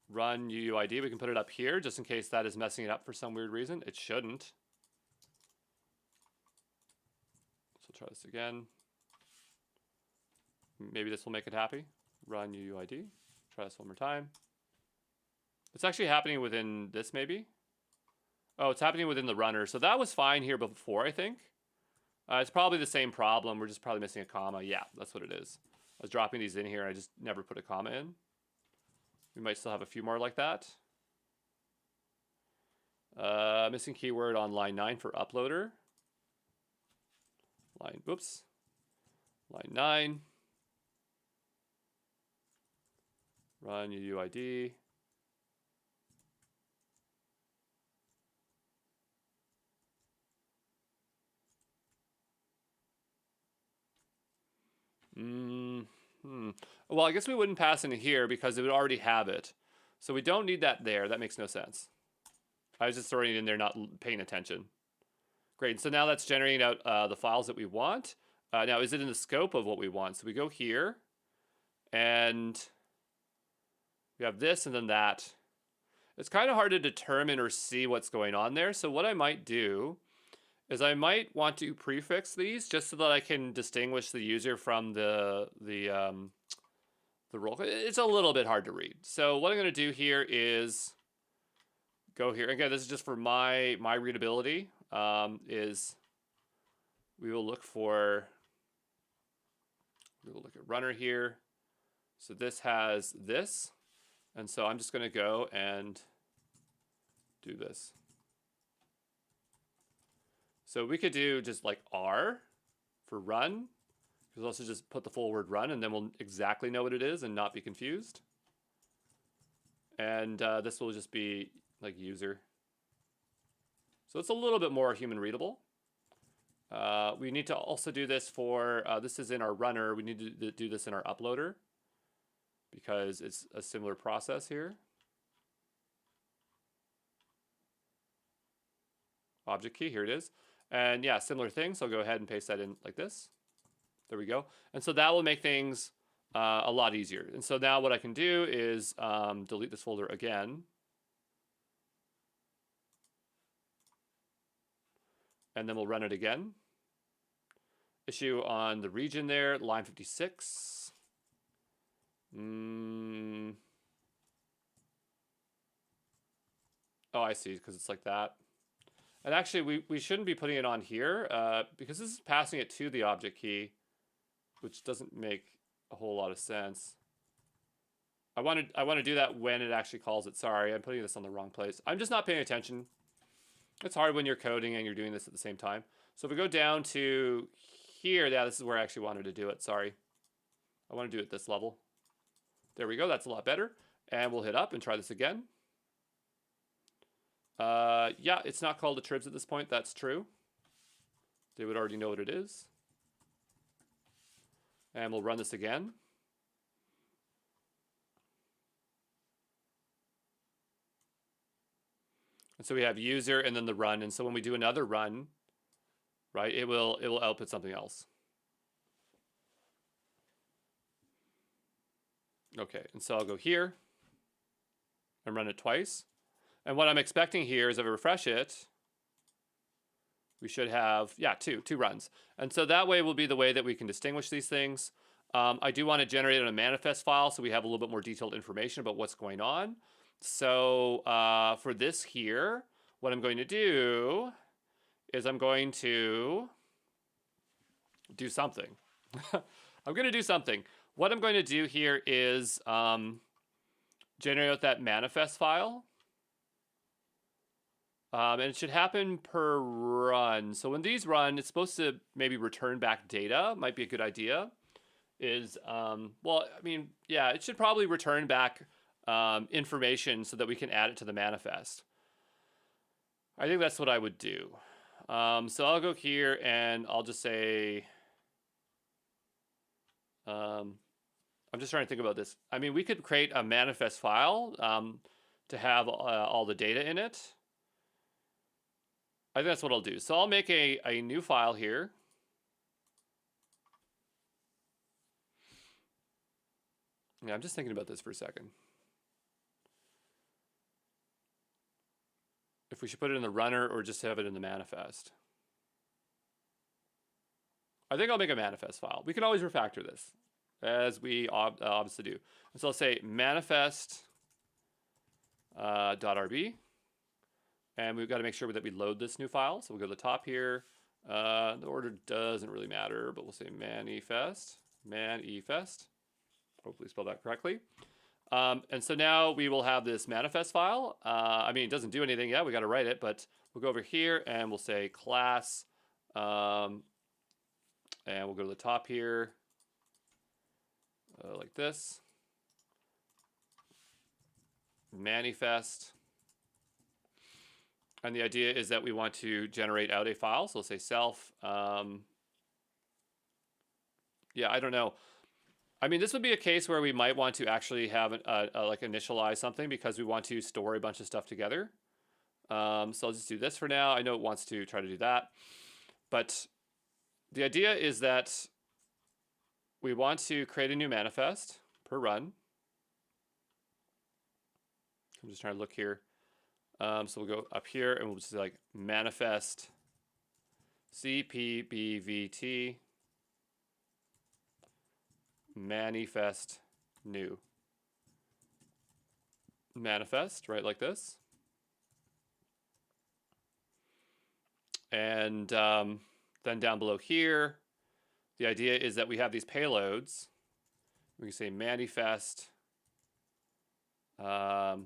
Run UUID. We can put it up here just in case that is messing it up for some weird reason. It shouldn't. So try this again. Maybe this will make it happy. Run UUID. Try this one more time. It's actually happening within this maybe. Oh, it's happening within the runner. So that was fine here before, I think. It's probably the same problem. We're just probably missing a comma. Yeah, that's what it is. I was dropping these in here and I just never put a comma in. We might still have a few more like that. Missing keyword on line 9 for uploader. Line 9. Run UUID. Well, I guess we wouldn't pass into here because it would already have it. So we don't need that there. That makes no sense. I was just throwing it in there, not paying attention. Great. So now that's generating out the files that we want. Now, is it in the scope of what we want? So we go here, and we have this and then that. It's kind of hard to determine or see what's going on there. So what I might do is I might want to prefix these just so that I can distinguish the user from the role. It's a little bit hard to read. So what I'm going to do here is go here. Again, this is just for my readability. Is we will look at runner here. So this has this. And so I'm just going to go and do this. So we could do just like R for run. We'll also just put the full word run, and then we'll exactly know what it is and not be confused. And this will just be like user. So it's a little bit more human readable. We need to also do this for, this is in our runner. We need to do this in our uploader because it's a similar process here. Object key, here it is. And yeah, similar thing. So I'll go ahead and paste that in like this. There we go. And so that will make things a lot easier. And so now what I can do is delete this folder again. And then we'll run it again. Issue on the region there, line 56. Oh, I see, because it's like that. And actually, we shouldn't be putting it on here because this is passing it to the object key, which doesn't make a whole lot of sense. I want to do that when it actually calls it. Sorry, I'm putting this on the wrong place. I'm just not paying attention. It's hard when you're coding and you're doing this at the same time. So if we go down to here, yeah, this is where I actually wanted to do it. Sorry. I want to do it at this level. There we go. That's a lot better. And we'll hit up and try this again. Yeah, it's not called a tribs at this point. That's true. They would already know what it is. And we'll run this again. And so we have user and then the run. And so when we do another run, right, it will output something else. Okay, and so I'll go here and run it twice. And what I'm expecting here is if I refresh it, we should have, yeah, two runs. And so that way will be the way that we can distinguish these things. I do want to generate it in a manifest file so we have a little bit more detailed information about what's going on. So for this here, what I'm going to do is I'm going to do something. I'm going to do something. What I'm going to do here is generate out that manifest file. And it should happen per run. So when these run, it's supposed to maybe return back data. Might be a good idea. Well, I mean, yeah, it should probably return back information so that we can add it to the manifest. I think that's what I would do. So I'll go here and I'll just say, I'm just trying to think about this. I mean, we could create a manifest file to have all the data in it. I think that's what I'll do. So I'll make a new file here. Yeah, I'm just thinking about this for a second. If we should put it in the runner or just have it in the manifest. I think I'll make a manifest file. We can always refactor this, as we obviously do. And so I'll say manifest .rb. And we've got to make sure that we load this new file. So we'll go to the top here. The order doesn't really matter, but we'll say manifest. Hopefully spell that correctly. And so now we will have this manifest file. I mean, it doesn't do anything yet. We got to write it, but we'll go over here and we'll say class. And we'll go to the top here like this. Manifest. And the idea is that we want to generate out a file. So we'll say self. Yeah, I don't know. I mean, this would be a case where we might want to actually have like initialize something because we want to store a bunch of stuff together. So I'll just do this for now. I know it wants to try to do that. But the idea is that we want to create a new manifest per run. I'm just trying to look here. So we'll go up here and we'll just say like manifest CPBVT manifest new manifest, right, like this. And then down below here, the idea is that we have these payloads. We can say manifest. Yeah,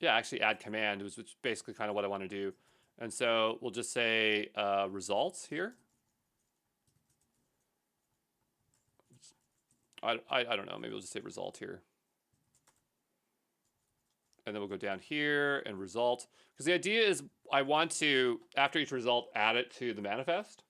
actually add command, which is basically kind of what I want to do. And so we'll just say results here. I don't know, maybe we'll just say result here. And then we'll go down here and result. Because the idea is I want to, after each result, add it to the manifest.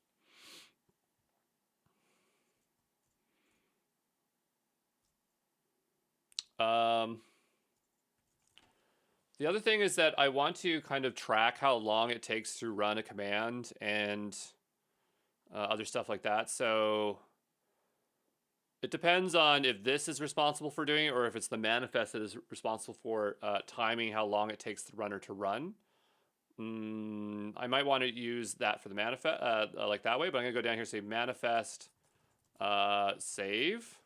The other thing is that I want to kind of track how long it takes to run a command and other stuff like that. So it depends on if this is responsible for doing it or if it's the manifest that is responsible for timing how long it takes the runner to run. I might want to use that for the manifest like that way, but I'm going to go down here and say manifest save.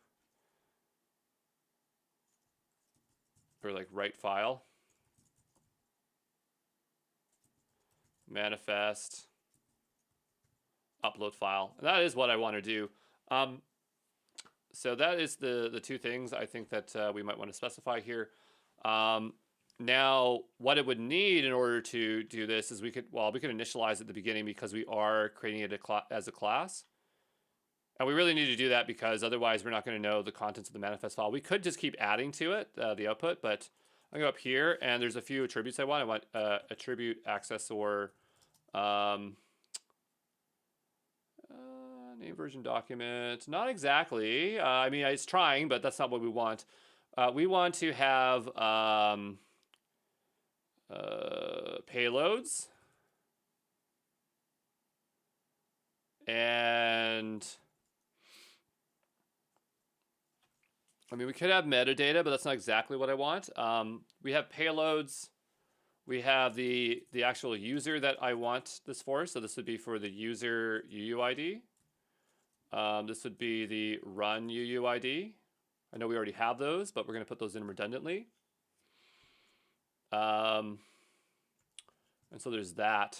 Or like write file. Manifest upload file. And that is what I want to do. So that is the two things I think that we might want to specify here. Now, what it would need in order to do this is we could initialize at the beginning because we are creating it as a class. And we really need to do that because otherwise we're not going to know the contents of the manifest file. We could just keep adding to it, the output, but I'll go up here and there's a few attributes I want. I want attribute access or name version document. Not exactly. I mean, it's trying, but that's not what we want. We want to have payloads. And I mean, we could have metadata, but that's not exactly what I want. We have payloads. We have the actual user that I want this for. So this would be for the user UUID. This would be the run UUID. I know we already have those, but we're going to put those in redundantly. And so there's that.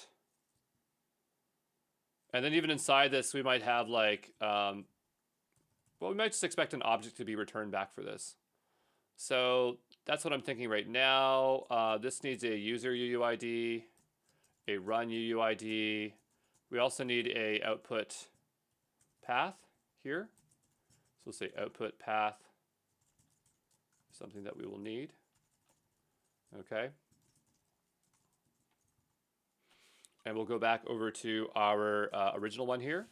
And then even inside this, we might have like, well, we might just expect an object to be returned back for this. So that's what I'm thinking right now. This needs a user UUID, a run UUID. We also need a output path here. So we'll say output path, something that we will need. Okay. And we'll go back over to our original one here.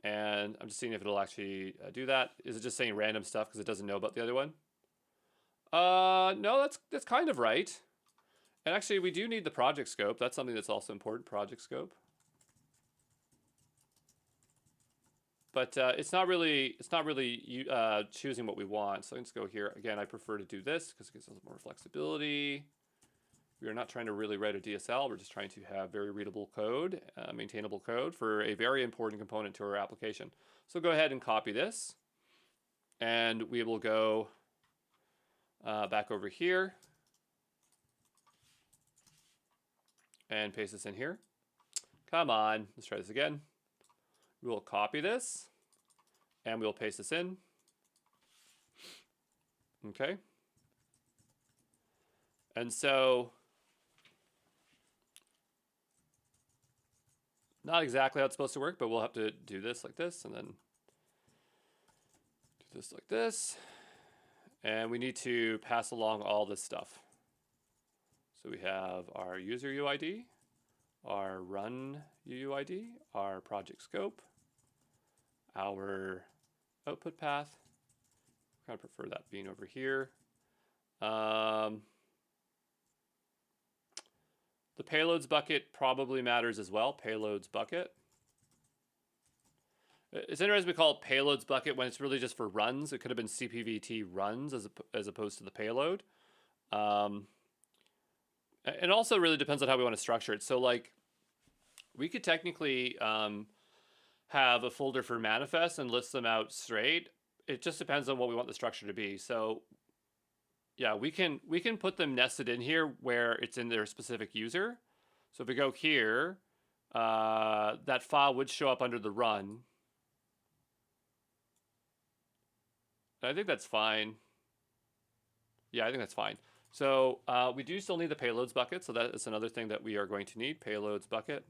And I'm just seeing if it'll actually do that. Is it just saying random stuff because it doesn't know about the other one? No, that's kind of right. And actually, we do need the project scope. That's something that's also important, project scope. But it's not really choosing what we want. So let's go here. Again, I prefer to do this because it gives us more flexibility. We are not trying to really write a DSL. We're just trying to have very readable code, maintainable code for a very important component to our application. So go ahead and copy this. And we will go back over here and paste this in here. Come on, let's try this again. We will copy this and we'll paste this in. Okay. And so, not exactly how it's supposed to work, but we'll have to do this like this and then do this like this. And we need to pass along all this stuff. So we have our user UID, our run UUID, our project scope, our output path. I kind of prefer that being over here. The payloads bucket probably matters as well, payloads bucket. It's interesting we call it payloads bucket when it's really just for runs. It could have been CPBVT runs as opposed to the payload. It also really depends on how we want to structure it. So like we could technically have a folder for manifests and list them out straight. It just depends on what we want the structure to be. So yeah, we can put them nested in here where it's in their specific user. So if we go here, that file would show up under the run. I think that's fine. Yeah, I think that's fine. So we do still need the payloads bucket. So that is another thing that we are going to need, payloads bucket.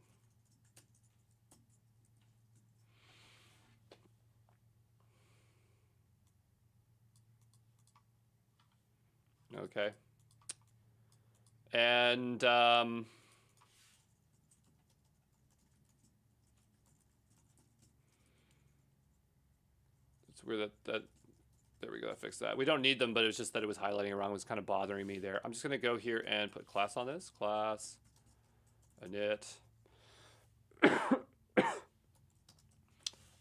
Okay. And it's weird that there we go, I fixed that. We don't need them, but it was just that it was highlighting wrong. It was kind of bothering me there. I'm just going to go here and put class on this. Class, init.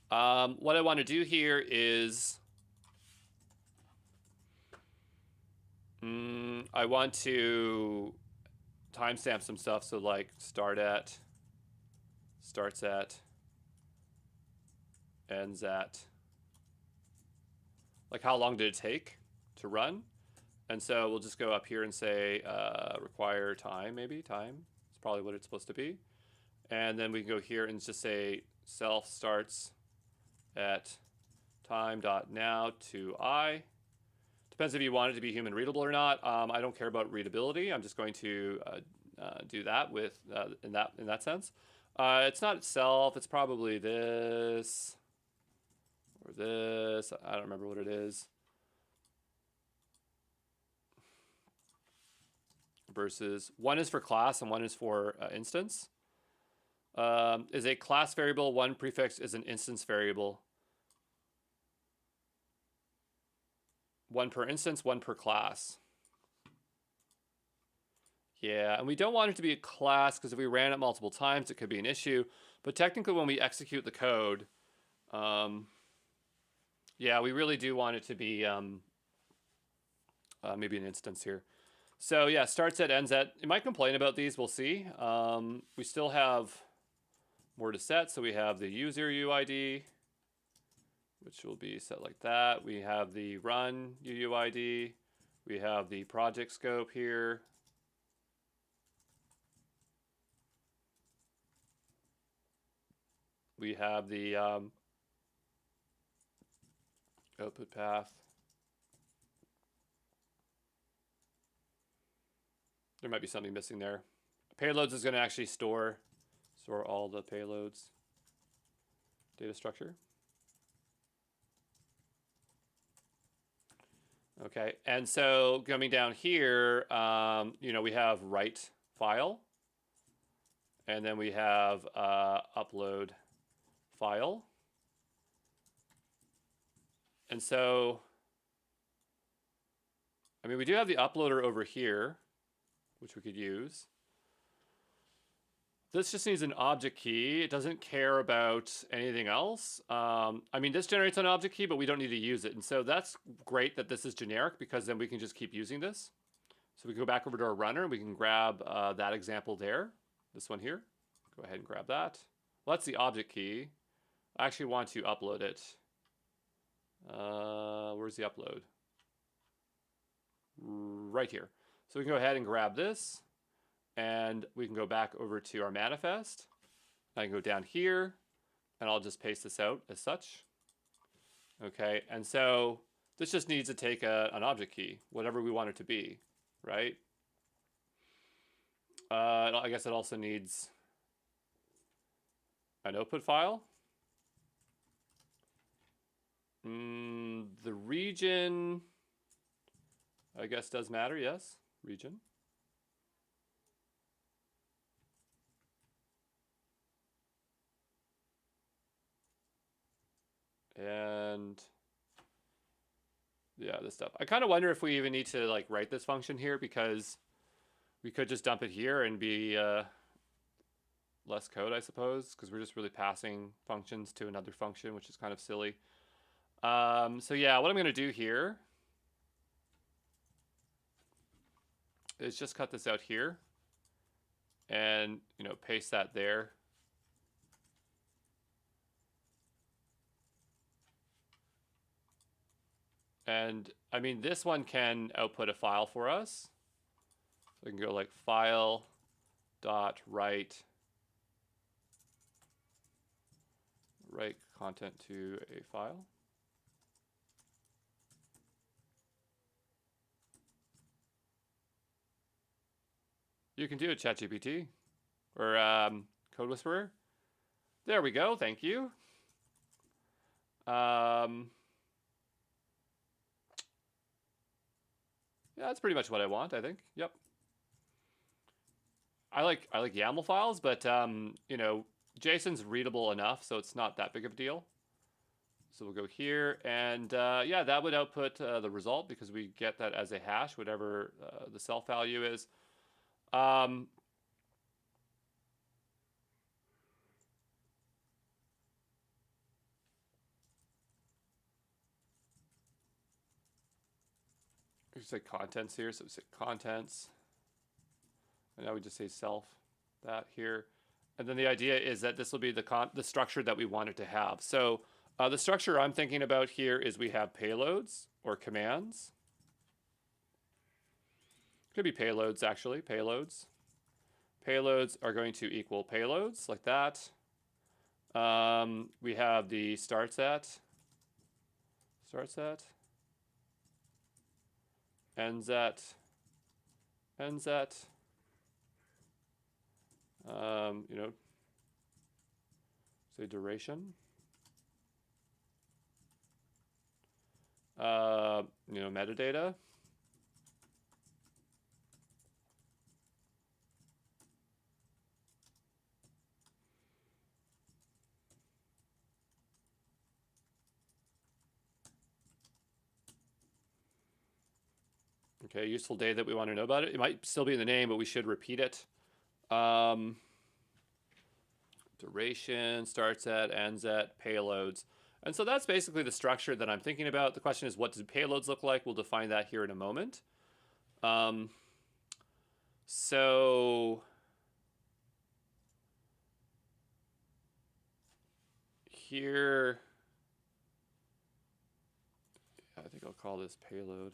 What I want to do here is I want to timestamp some stuff. So like starts at, ends at. Like how long did it take to run? And so we'll just go up here and say require time, maybe time. It's probably what it's supposed to be. And then we can go here and just say self starts at time.now to I. Depends if you want it to be human readable or not. I don't care about readability. I'm just going to do that with in that sense. It's not itself. It's probably this or this. I don't remember what it is. Versus one is for class and one is for instance. Is a class variable. One prefix is an instance variable. One per instance, one per class. Yeah, and we don't want it to be a class because if we ran it multiple times, it could be an issue. But technically, when we execute the code, yeah, we really do want it to be maybe an instance here. So yeah, starts at, ends at. It might complain about these. We'll see. We still have more to set. So we have the user UID, which will be set like that. We have the run UUID. We have the project scope here. We have the output path. There might be something missing there. Payloads is going to actually store all the payloads data structure. Okay, and so coming down here, you know, we have write file, and then we have upload file. And so, I mean, we do have the uploader over here, which we could use. This just needs an object key. It doesn't care about anything else. I mean, this generates an object key, but we don't need to use it. And so that's great that this is generic, because then we can just keep using this. So we go back over to our runner and we can grab that example there, this one here. Go ahead and grab that. Well, that's the object key. I actually want to upload it. Where's the upload? Right here. So we can go ahead and grab this, and we can go back over to our manifest. I can go down here, and I'll just paste this out as such. Okay, and so this just needs to take an object key, whatever we want it to be, right? I guess it also needs an output file. The region, I guess, does matter, yes, region. And yeah, this stuff. I kind of wonder if we even need to like write this function here, because we could just dump it here and be less code, I suppose, because we're just really passing functions to another function, which is kind of silly. So yeah, what I'm going to do here is just cut this out here and, you know, paste that there. And I mean, this one can output a file for us. So we can go like file dot write content to a file. You can do it, ChatGPT or CodeWhisperer. There we go. Thank you. Yeah, that's pretty much what I want, I think. Yep. I like YAML files, but you know, JSON's readable enough, so it's not that big of a deal. So we'll go here, and yeah, that would output the result, because we get that as a hash, whatever the self value is. We say contents here, so we say contents, and now we just say self that here, and then the idea is that this will be the structure that we want it to have. So the structure I'm thinking about here is we have payloads or commands. Could be payloads, actually. Payloads. Payloads are going to equal payloads, like that. We have the start set, end set, you know, say duration, you know, metadata. Okay, useful data that we want to know about it. It might still be in the name, but we should repeat it. Duration, starts at, ends at, payloads. And so that's basically the structure that I'm thinking about. The question is, what do payloads look like? We'll define that here in a moment. So here, I think I'll call this payload.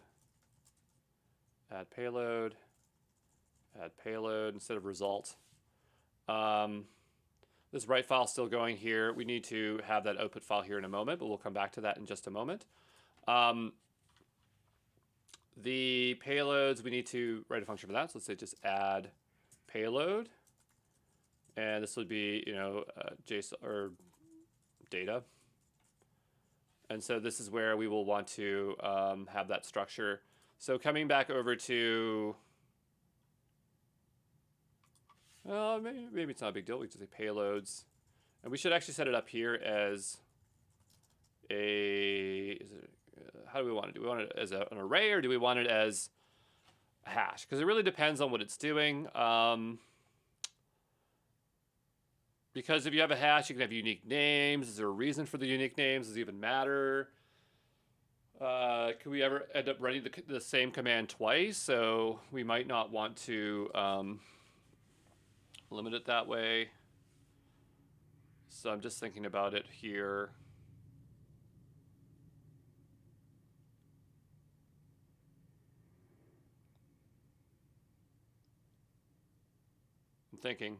Add payload instead of result. This write file is still going here. We need to have that output file here in a moment, but we'll come back to that in just a moment. The payloads, we need to write a function for that. So let's say just add payload. And this would be, JSON or data. And so this is where we will want to have that structure. So coming back over to, maybe it's not a big deal. We can just say payloads. And we should actually set it up here as how do we want it? Do we want it as an array, or do we want it as a hash? Because it really depends on what it's doing. Because if you have a hash, you can have unique names. Is there a reason for the unique names? Does it even matter? Could we ever end up running the same command twice? So we might not want to limit it that way. So I'm just thinking about it here. I'm thinking.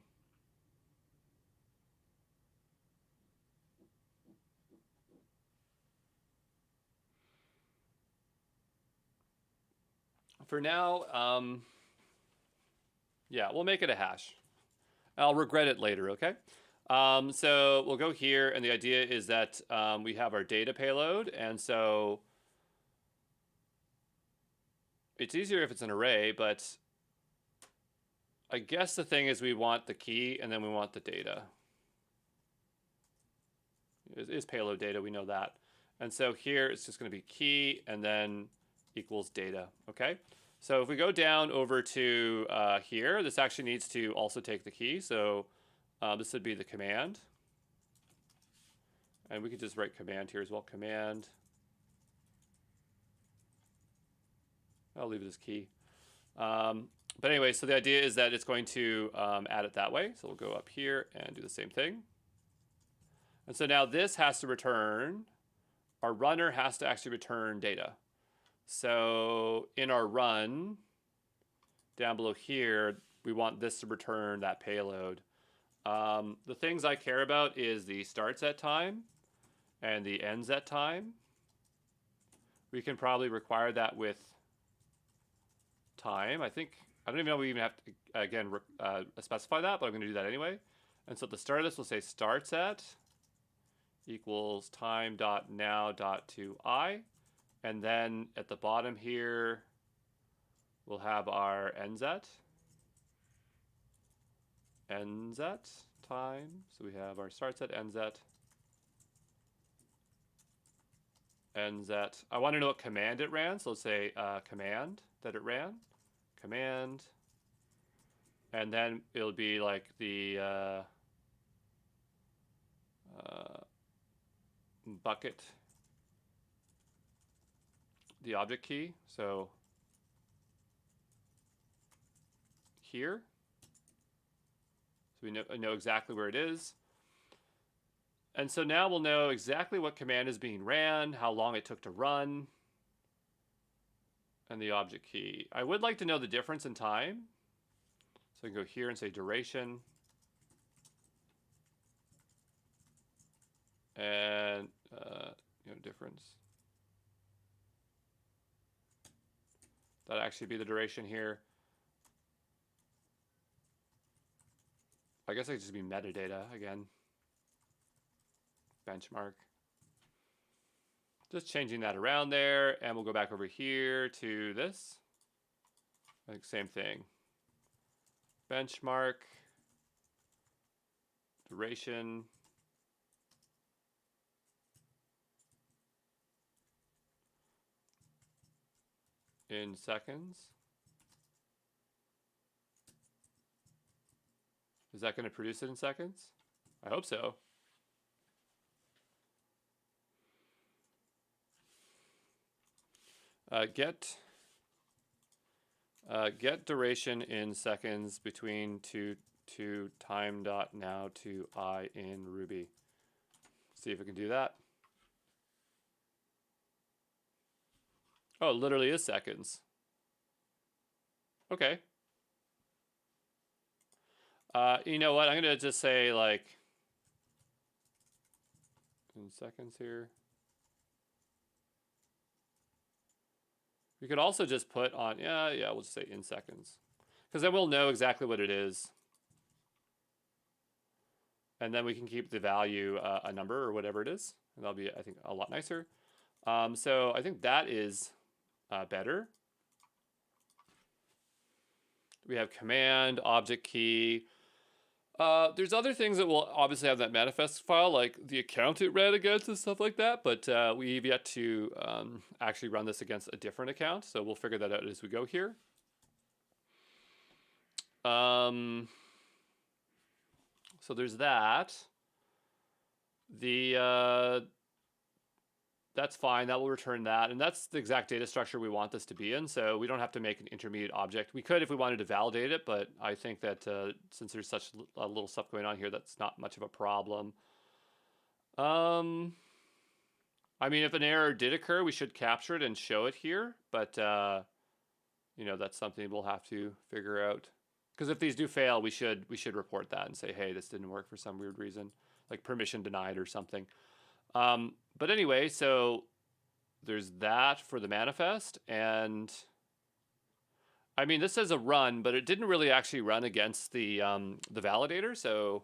For now, yeah, we'll make it a hash. I'll regret it later, okay? So we'll go here, and the idea is that we have our data payload, and so it's easier if it's an array, but I guess the thing is we want the key, and then we want the data. It is payload data, we know that. And so here it's just going to be key, and then equals data, okay? So if we go down over to here, this actually needs to also take the key. So this would be the command. And we could just write command here as well, command. I'll leave it as key. But anyway, so the idea is that it's going to add it that way. So we'll go up here and do the same thing. And so now this has to return, our runner has to actually return data. So in our run, down below here, we want this to return that payload. The things I care about is the starts at time and the ends at time. We can probably require that with time. I don't even know if we even have to, again, specify that, but I'm going to do that anyway. And so at the start of this, we'll say starts at equals time dot now dot to I. And then at the bottom here, we'll have our ends at time. So we have our starts at, ends at. I want to know what command it ran. So let's say command that it ran. Command. And then it'll be like the bucket, the object key. So here. So we know exactly where it is. And so now we'll know exactly what command is being ran, how long it took to run, and the object key. I would like to know the difference in time. So I can go here and say duration. And, difference. That'd actually be the duration here. I guess it could just be metadata again. Benchmark. Just changing that around there, and we'll go back over here to this. I think same thing. Benchmark, duration, in seconds. Is that going to produce it in seconds? I hope so. Get duration in seconds between to time dot now to I in Ruby. See if we can do that. Oh, it literally is seconds. Okay. You know what? I'm gonna just say like in seconds here. We could also just put on, yeah, we'll just say in seconds. Because then we'll know exactly what it is. And then we can keep the value a number or whatever it is. And that'll be, I think, a lot nicer. So I think that is better. We have command, object key. There's other things that will obviously have that manifest file, like the account it ran against and stuff like that, but we've yet to actually run this against a different account, so we'll figure that out as we go here. So there's that. That's fine, that will return that, and that's the exact data structure we want this to be in, so we don't have to make an intermediate object. We could if we wanted to validate it, but I think that since there's such a little stuff going on here, that's not much of a problem. I mean, if an error did occur, we should capture it and show it here, but you know, that's something we'll have to figure out. Because if these do fail, we should report that and say, hey, this didn't work for some weird reason, like permission denied or something. But anyway, so there's that for the manifest, and I mean, this says a run, but it didn't really actually run against the validator, so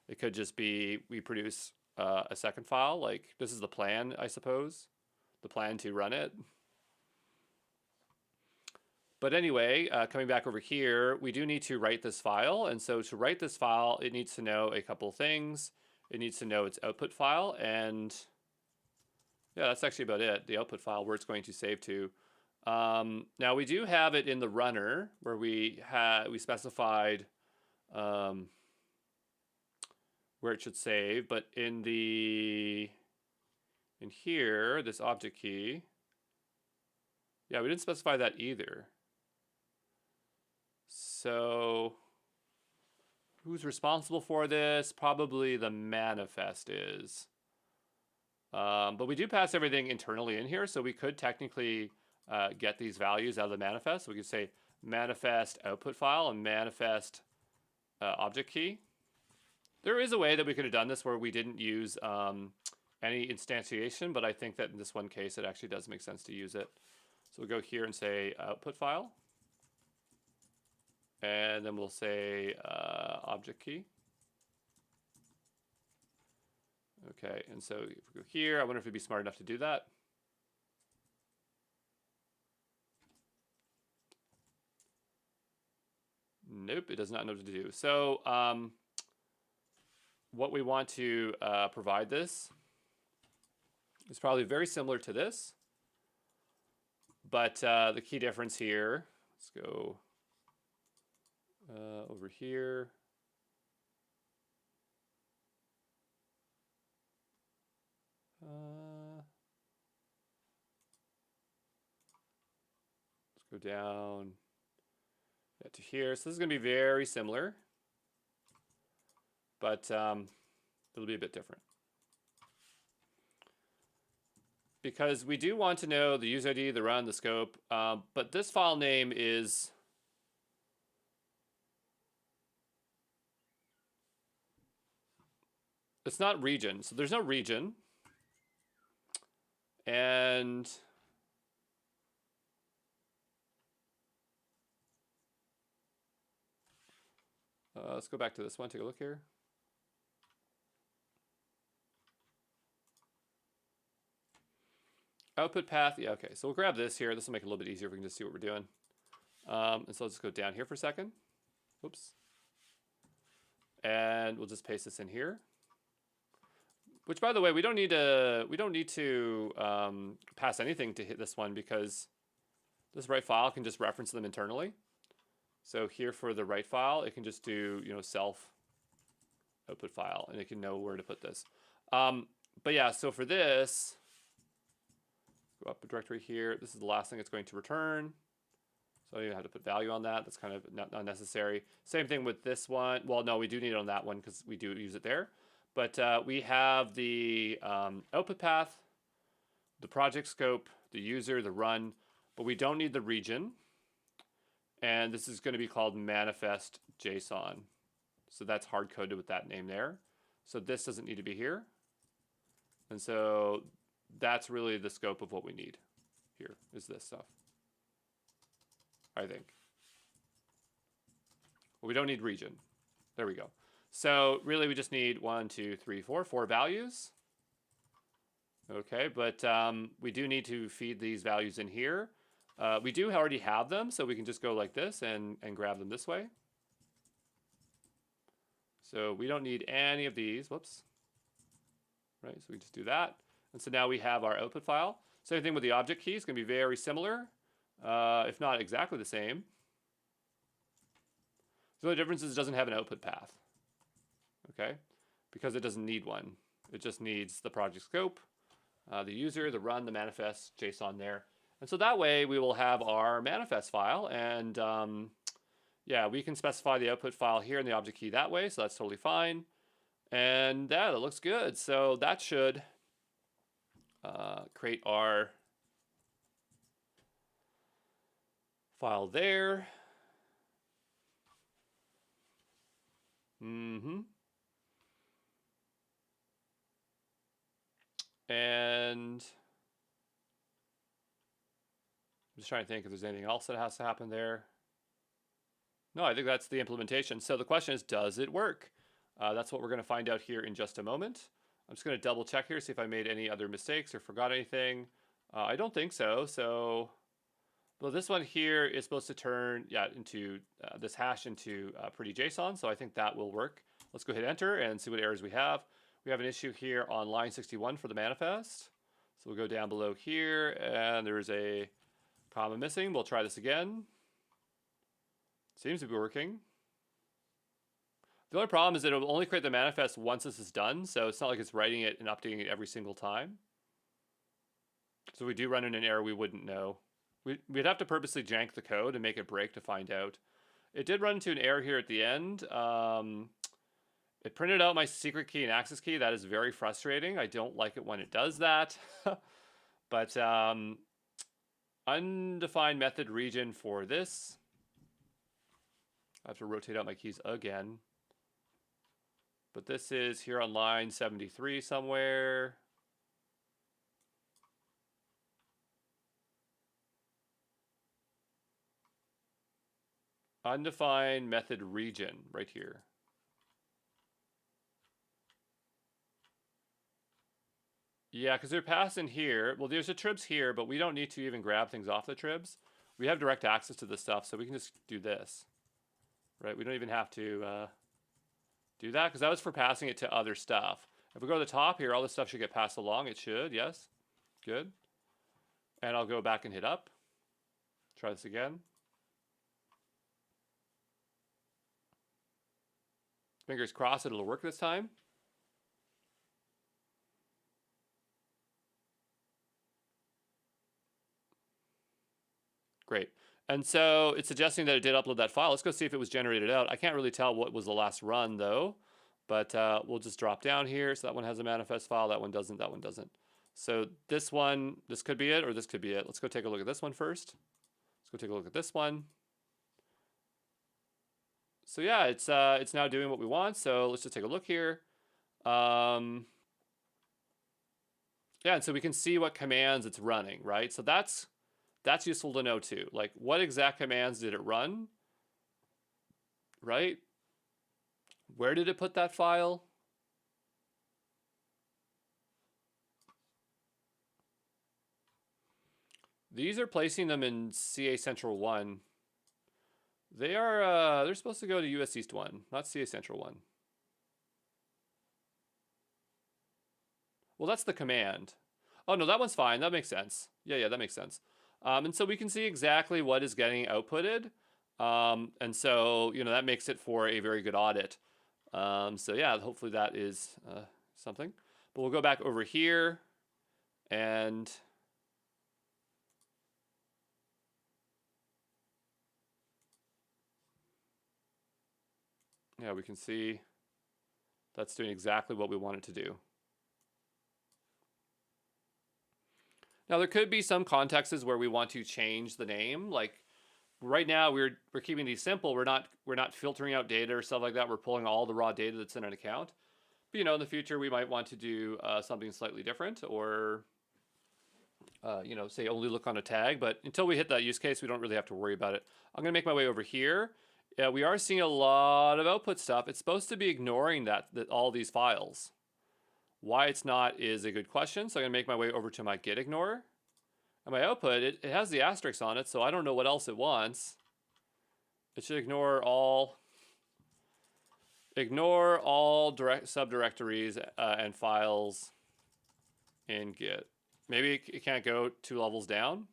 it could just be we produce a second file, like this is the plan, I suppose, the plan to run it. But anyway, coming back over here, we do need to write this file, and so to write this file, it needs to know a couple things. It needs to know its output file, and yeah, that's actually about it, the output file where it's going to save to. Now we do have it in the runner where we specified where it should save, but in here, this object key, yeah, we didn't specify that either. So who's responsible for this? Probably the manifest is. But we do pass everything internally in here, so we could technically get these values out of the manifest. So we could say manifest output file and manifest object key. There is a way that we could have done this where we didn't use any instantiation, but I think that in this one case it actually does make sense to use it. So we'll go here and say output file. And then we'll say object key. Okay, and so if we go here, I wonder if it'd be smart enough to do that. Nope, it does not know what to do. So what we want to provide this is probably very similar to this. But the key difference here, let's go over here. Let's go down to here. So this is going to be very similar, but it'll be a bit different. Because we do want to know the user ID, the run, the scope, but this file name is it's not region, so there's no region. And let's go back to this one, take a look here. Output path, yeah, okay. So we'll grab this here. This will make it a little bit easier if we can just see what we're doing. And so let's go down here for a second. Oops. And we'll just paste this in here. Which, by the way, we don't need to pass anything to hit this one because this write file can just reference them internally. So here for the write file, it can just do self output file, and it can know where to put this. But yeah, so for this, go up a directory here. This is the last thing it's going to return. So I don't even have to put value on that. That's kind of not unnecessary. Same thing with this one. Well, no, we do need it on that one because we do use it there. But we have the output path, the project scope, the user, the run, but we don't need the region. And this is going to be called manifest JSON. So that's hard coded with that name there. So this doesn't need to be here. And so that's really the scope of what we need here is this stuff. I think. Well, we don't need region. There we go. So really we just need 1, 2, 3, 4, 4 values. Okay, but we do need to feed these values in here. We do already have them, so we can just go like this and grab them this way. So we don't need any of these. Whoops. Right, so we just do that. And so now we have our output file. Same thing with the object key. It's going to be very similar, if not exactly the same. The only difference is it doesn't have an output path. Okay, because it doesn't need one. It just needs the project scope, the user, the run, the manifest, JSON there. And so that way we will have our manifest file. And yeah, we can specify the output file here in the object key that way. So that's totally fine. And yeah, that looks good. So that should create our file there. And I'm just trying to think if there's anything else that has to happen there. No, I think that's the implementation. So the question is, does it work? That's what we're going to find out here in just a moment. I'm just going to double check here, see if I made any other mistakes or forgot anything. I don't think so. So, well, this one here is supposed to turn, into this hash into pretty JSON. So I think that will work. Let's go hit enter and see what errors we have. We have an issue here on line 61 for the manifest. So we'll go down below here, and there's a comma missing. We'll try this again. Seems to be working. The only problem is that it will only create the manifest once this is done, so it's not like it's writing it and updating it every single time. So if we do run into an error, we wouldn't know. We'd have to purposely jank the code and make it break to find out. It did run into an error here at the end. It printed out my secret key and access key. That is very frustrating. I don't like it when it does that. But undefined method region for this. I have to rotate out my keys again. But this is here on line 73 somewhere. Undefined method region right here. Yeah, because they're passing here. Well, there's a tribs here, but we don't need to even grab things off the tribs. We have direct access to this stuff, so we can just do this. Right, we don't even have to do that, because that was for passing it to other stuff. If we go to the top here, all this stuff should get passed along. It should, yes. Good. And I'll go back and hit up. Try this again. Fingers crossed it'll work this time. Great. And so it's suggesting that it did upload that file. Let's go see if it was generated out. I can't really tell what was the last run though, but we'll just drop down here. So that one has a manifest file, that one doesn't, that one doesn't. So this one, this could be it, or this could be it. Let's go take a look at this one first. Let's go take a look at this one. So yeah, it's now doing what we want. So let's just take a look here. Yeah, and so we can see what commands it's running, right? So that's useful to know too. Like, what exact commands did it run? Right? Where did it put that file? These are placing them in CA Central 1. They are, they're supposed to go to US East 1, not CA Central 1. Well, that's the command. Oh, no, that one's fine. That makes sense. Yeah, that makes sense. And so we can see exactly what is getting outputted. And so, you know, that makes it for a very good audit. So yeah, hopefully that is something. But we'll go back over here and yeah, we can see that's doing exactly what we want it to do. Now there could be some contexts where we want to change the name. Like right now we're keeping these simple. We're not filtering out data or stuff like that. We're pulling all the raw data that's in an account. But you know, in the future we might want to do something slightly different, or you know, say only look on a tag, but until we hit that use case, we don't really have to worry about it. I'm gonna make my way over here. Yeah, we are seeing a lot of output stuff. It's supposed to be ignoring that all these files. Why it's not is a good question. So I'm gonna make my way over to my get ignore. And my output, it has the asterisk on it, so I don't know what else it wants. It should ignore all subdirectories and files in Git. Maybe it can't go 2 levels down.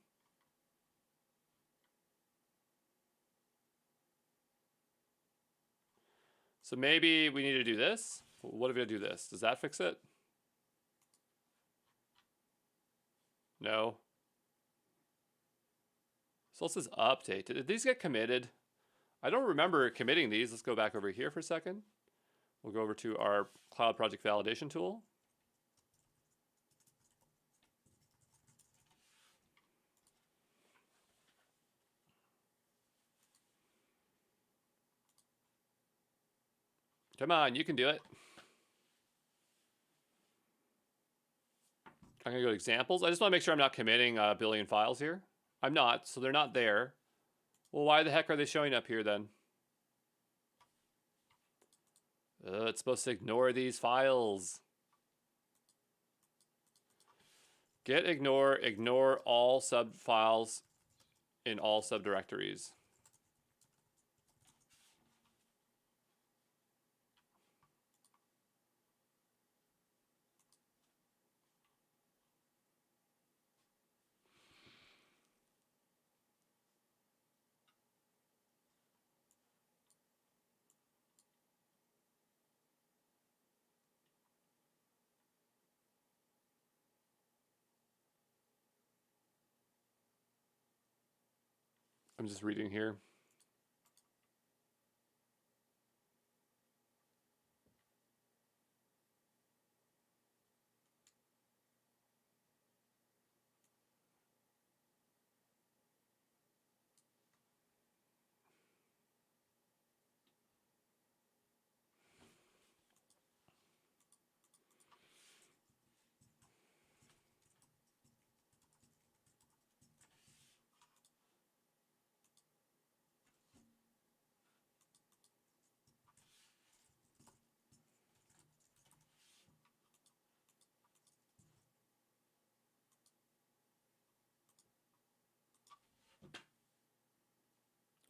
So maybe we need to do this. What if we do this? Does that fix it? No. So this is update. Did these get committed? I don't remember committing these. Let's go back over here for a second. We'll go over to our Cloud Project Validation tool. Come on, you can do it. I'm gonna go to examples. I just want to make sure I'm not committing a billion files here. I'm not, so they're not there. Well, why the heck are they showing up here then? It's supposed to ignore these files. Get ignore all sub files in all subdirectories. I'm just reading here.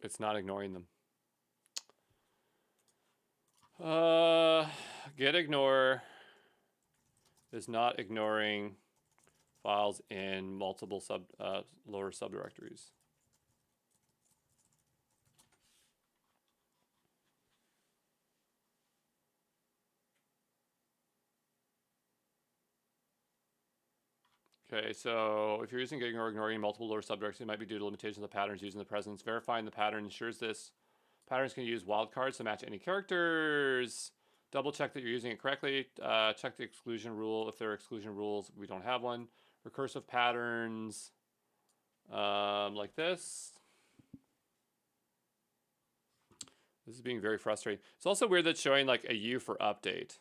It's not ignoring them. Get ignore is not ignoring files in multiple lower subdirectories. Okay, so if you're using get ignore or ignoring multiple lower subdirectories, it might be due to limitations of the patterns used in the presence. Verifying the pattern ensures this. Patterns can use wildcards to match any characters. Double check that you're using it correctly. Check the exclusion rule. If there are exclusion rules, we don't have one. Recursive patterns, like this. This is being very frustrating. It's also weird that it's showing like a U for update.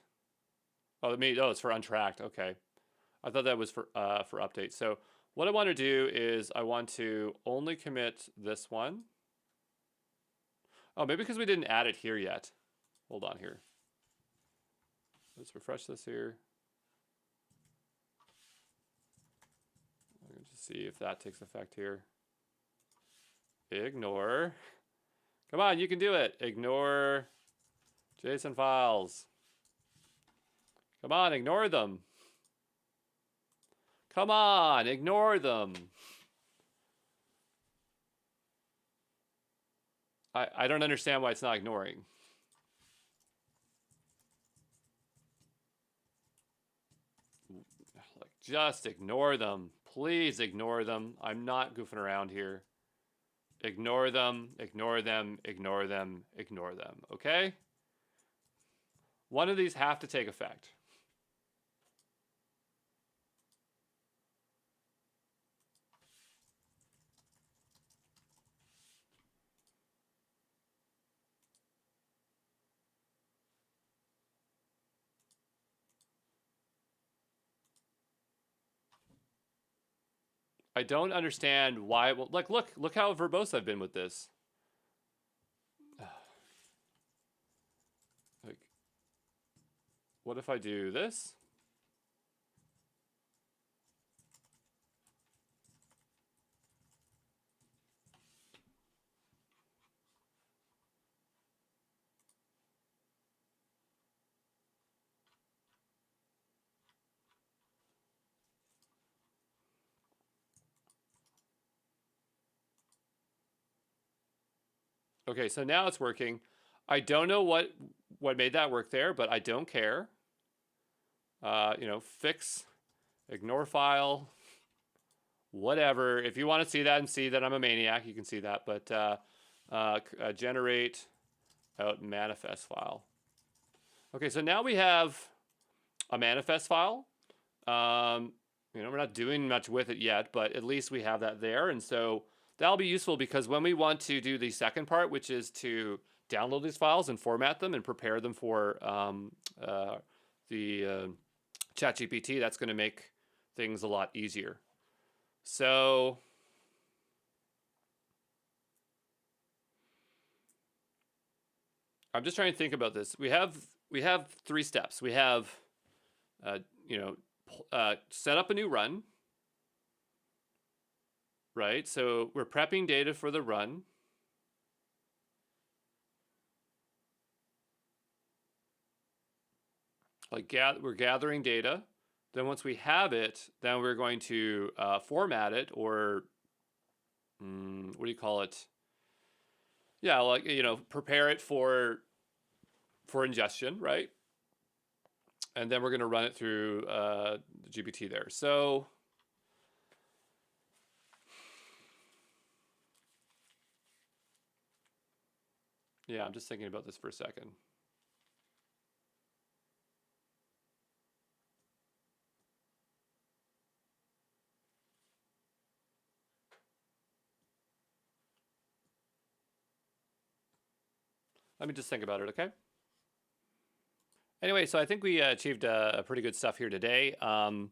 Oh, it's for untracked. Okay, I thought that was for update. So what I want to do is I want to only commit this one. Oh, maybe because we didn't add it here yet. Hold on here. Let's refresh this here. I'm going to see if that takes effect here. Ignore. Come on, you can do it. Ignore JSON files. Come on, ignore them. Come on, ignore them. I don't understand why it's not ignoring. Like, just ignore them. Please ignore them. I'm not goofing around here. Ignore them, ignore them, ignore them, ignore them, okay? One of these have to take effect. I don't understand why. Well, like, look how verbose I've been with this. Like, what if I do this? Okay, so now it's working. I don't know what made that work there, but I don't care. Fix, ignore file, whatever. If you want to see that and see that I'm a maniac, you can see that. But generate out manifest file. Okay, so now we have a manifest file. We're not doing much with it yet, but at least we have that there. And so that'll be useful because when we want to do the second part, which is to download these files and format them and prepare them for the ChatGPT, that's going to make things a lot easier. So I'm just trying to think about this. We have 3 steps. We have set up a new run, right? So we're prepping data for the run. We're gathering data. Then once we have it, then we're going to format it, or what do you call it? Yeah, prepare it for ingestion, right? And then we're going to run it through the GPT there. So yeah, I'm just thinking about this for a second. Let me just think about it, okay? Anyway, so I think we achieved a pretty good stuff here today. I'll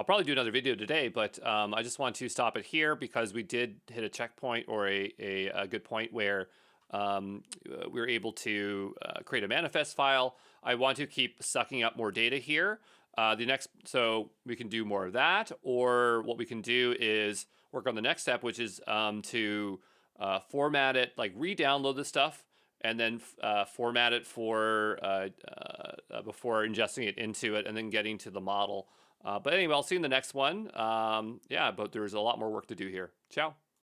probably do another video today, but I just want to stop it here because we did hit a checkpoint or a good point where we were able to create a manifest file. I want to keep sucking up more data here. So we can do more of that, or what we can do is work on the next step, which is to format it, like re-download the stuff, and then format it for before ingesting it into it, and then getting to the model. But anyway, I'll see you in the next one. But there's a lot more work to do here. Ciao.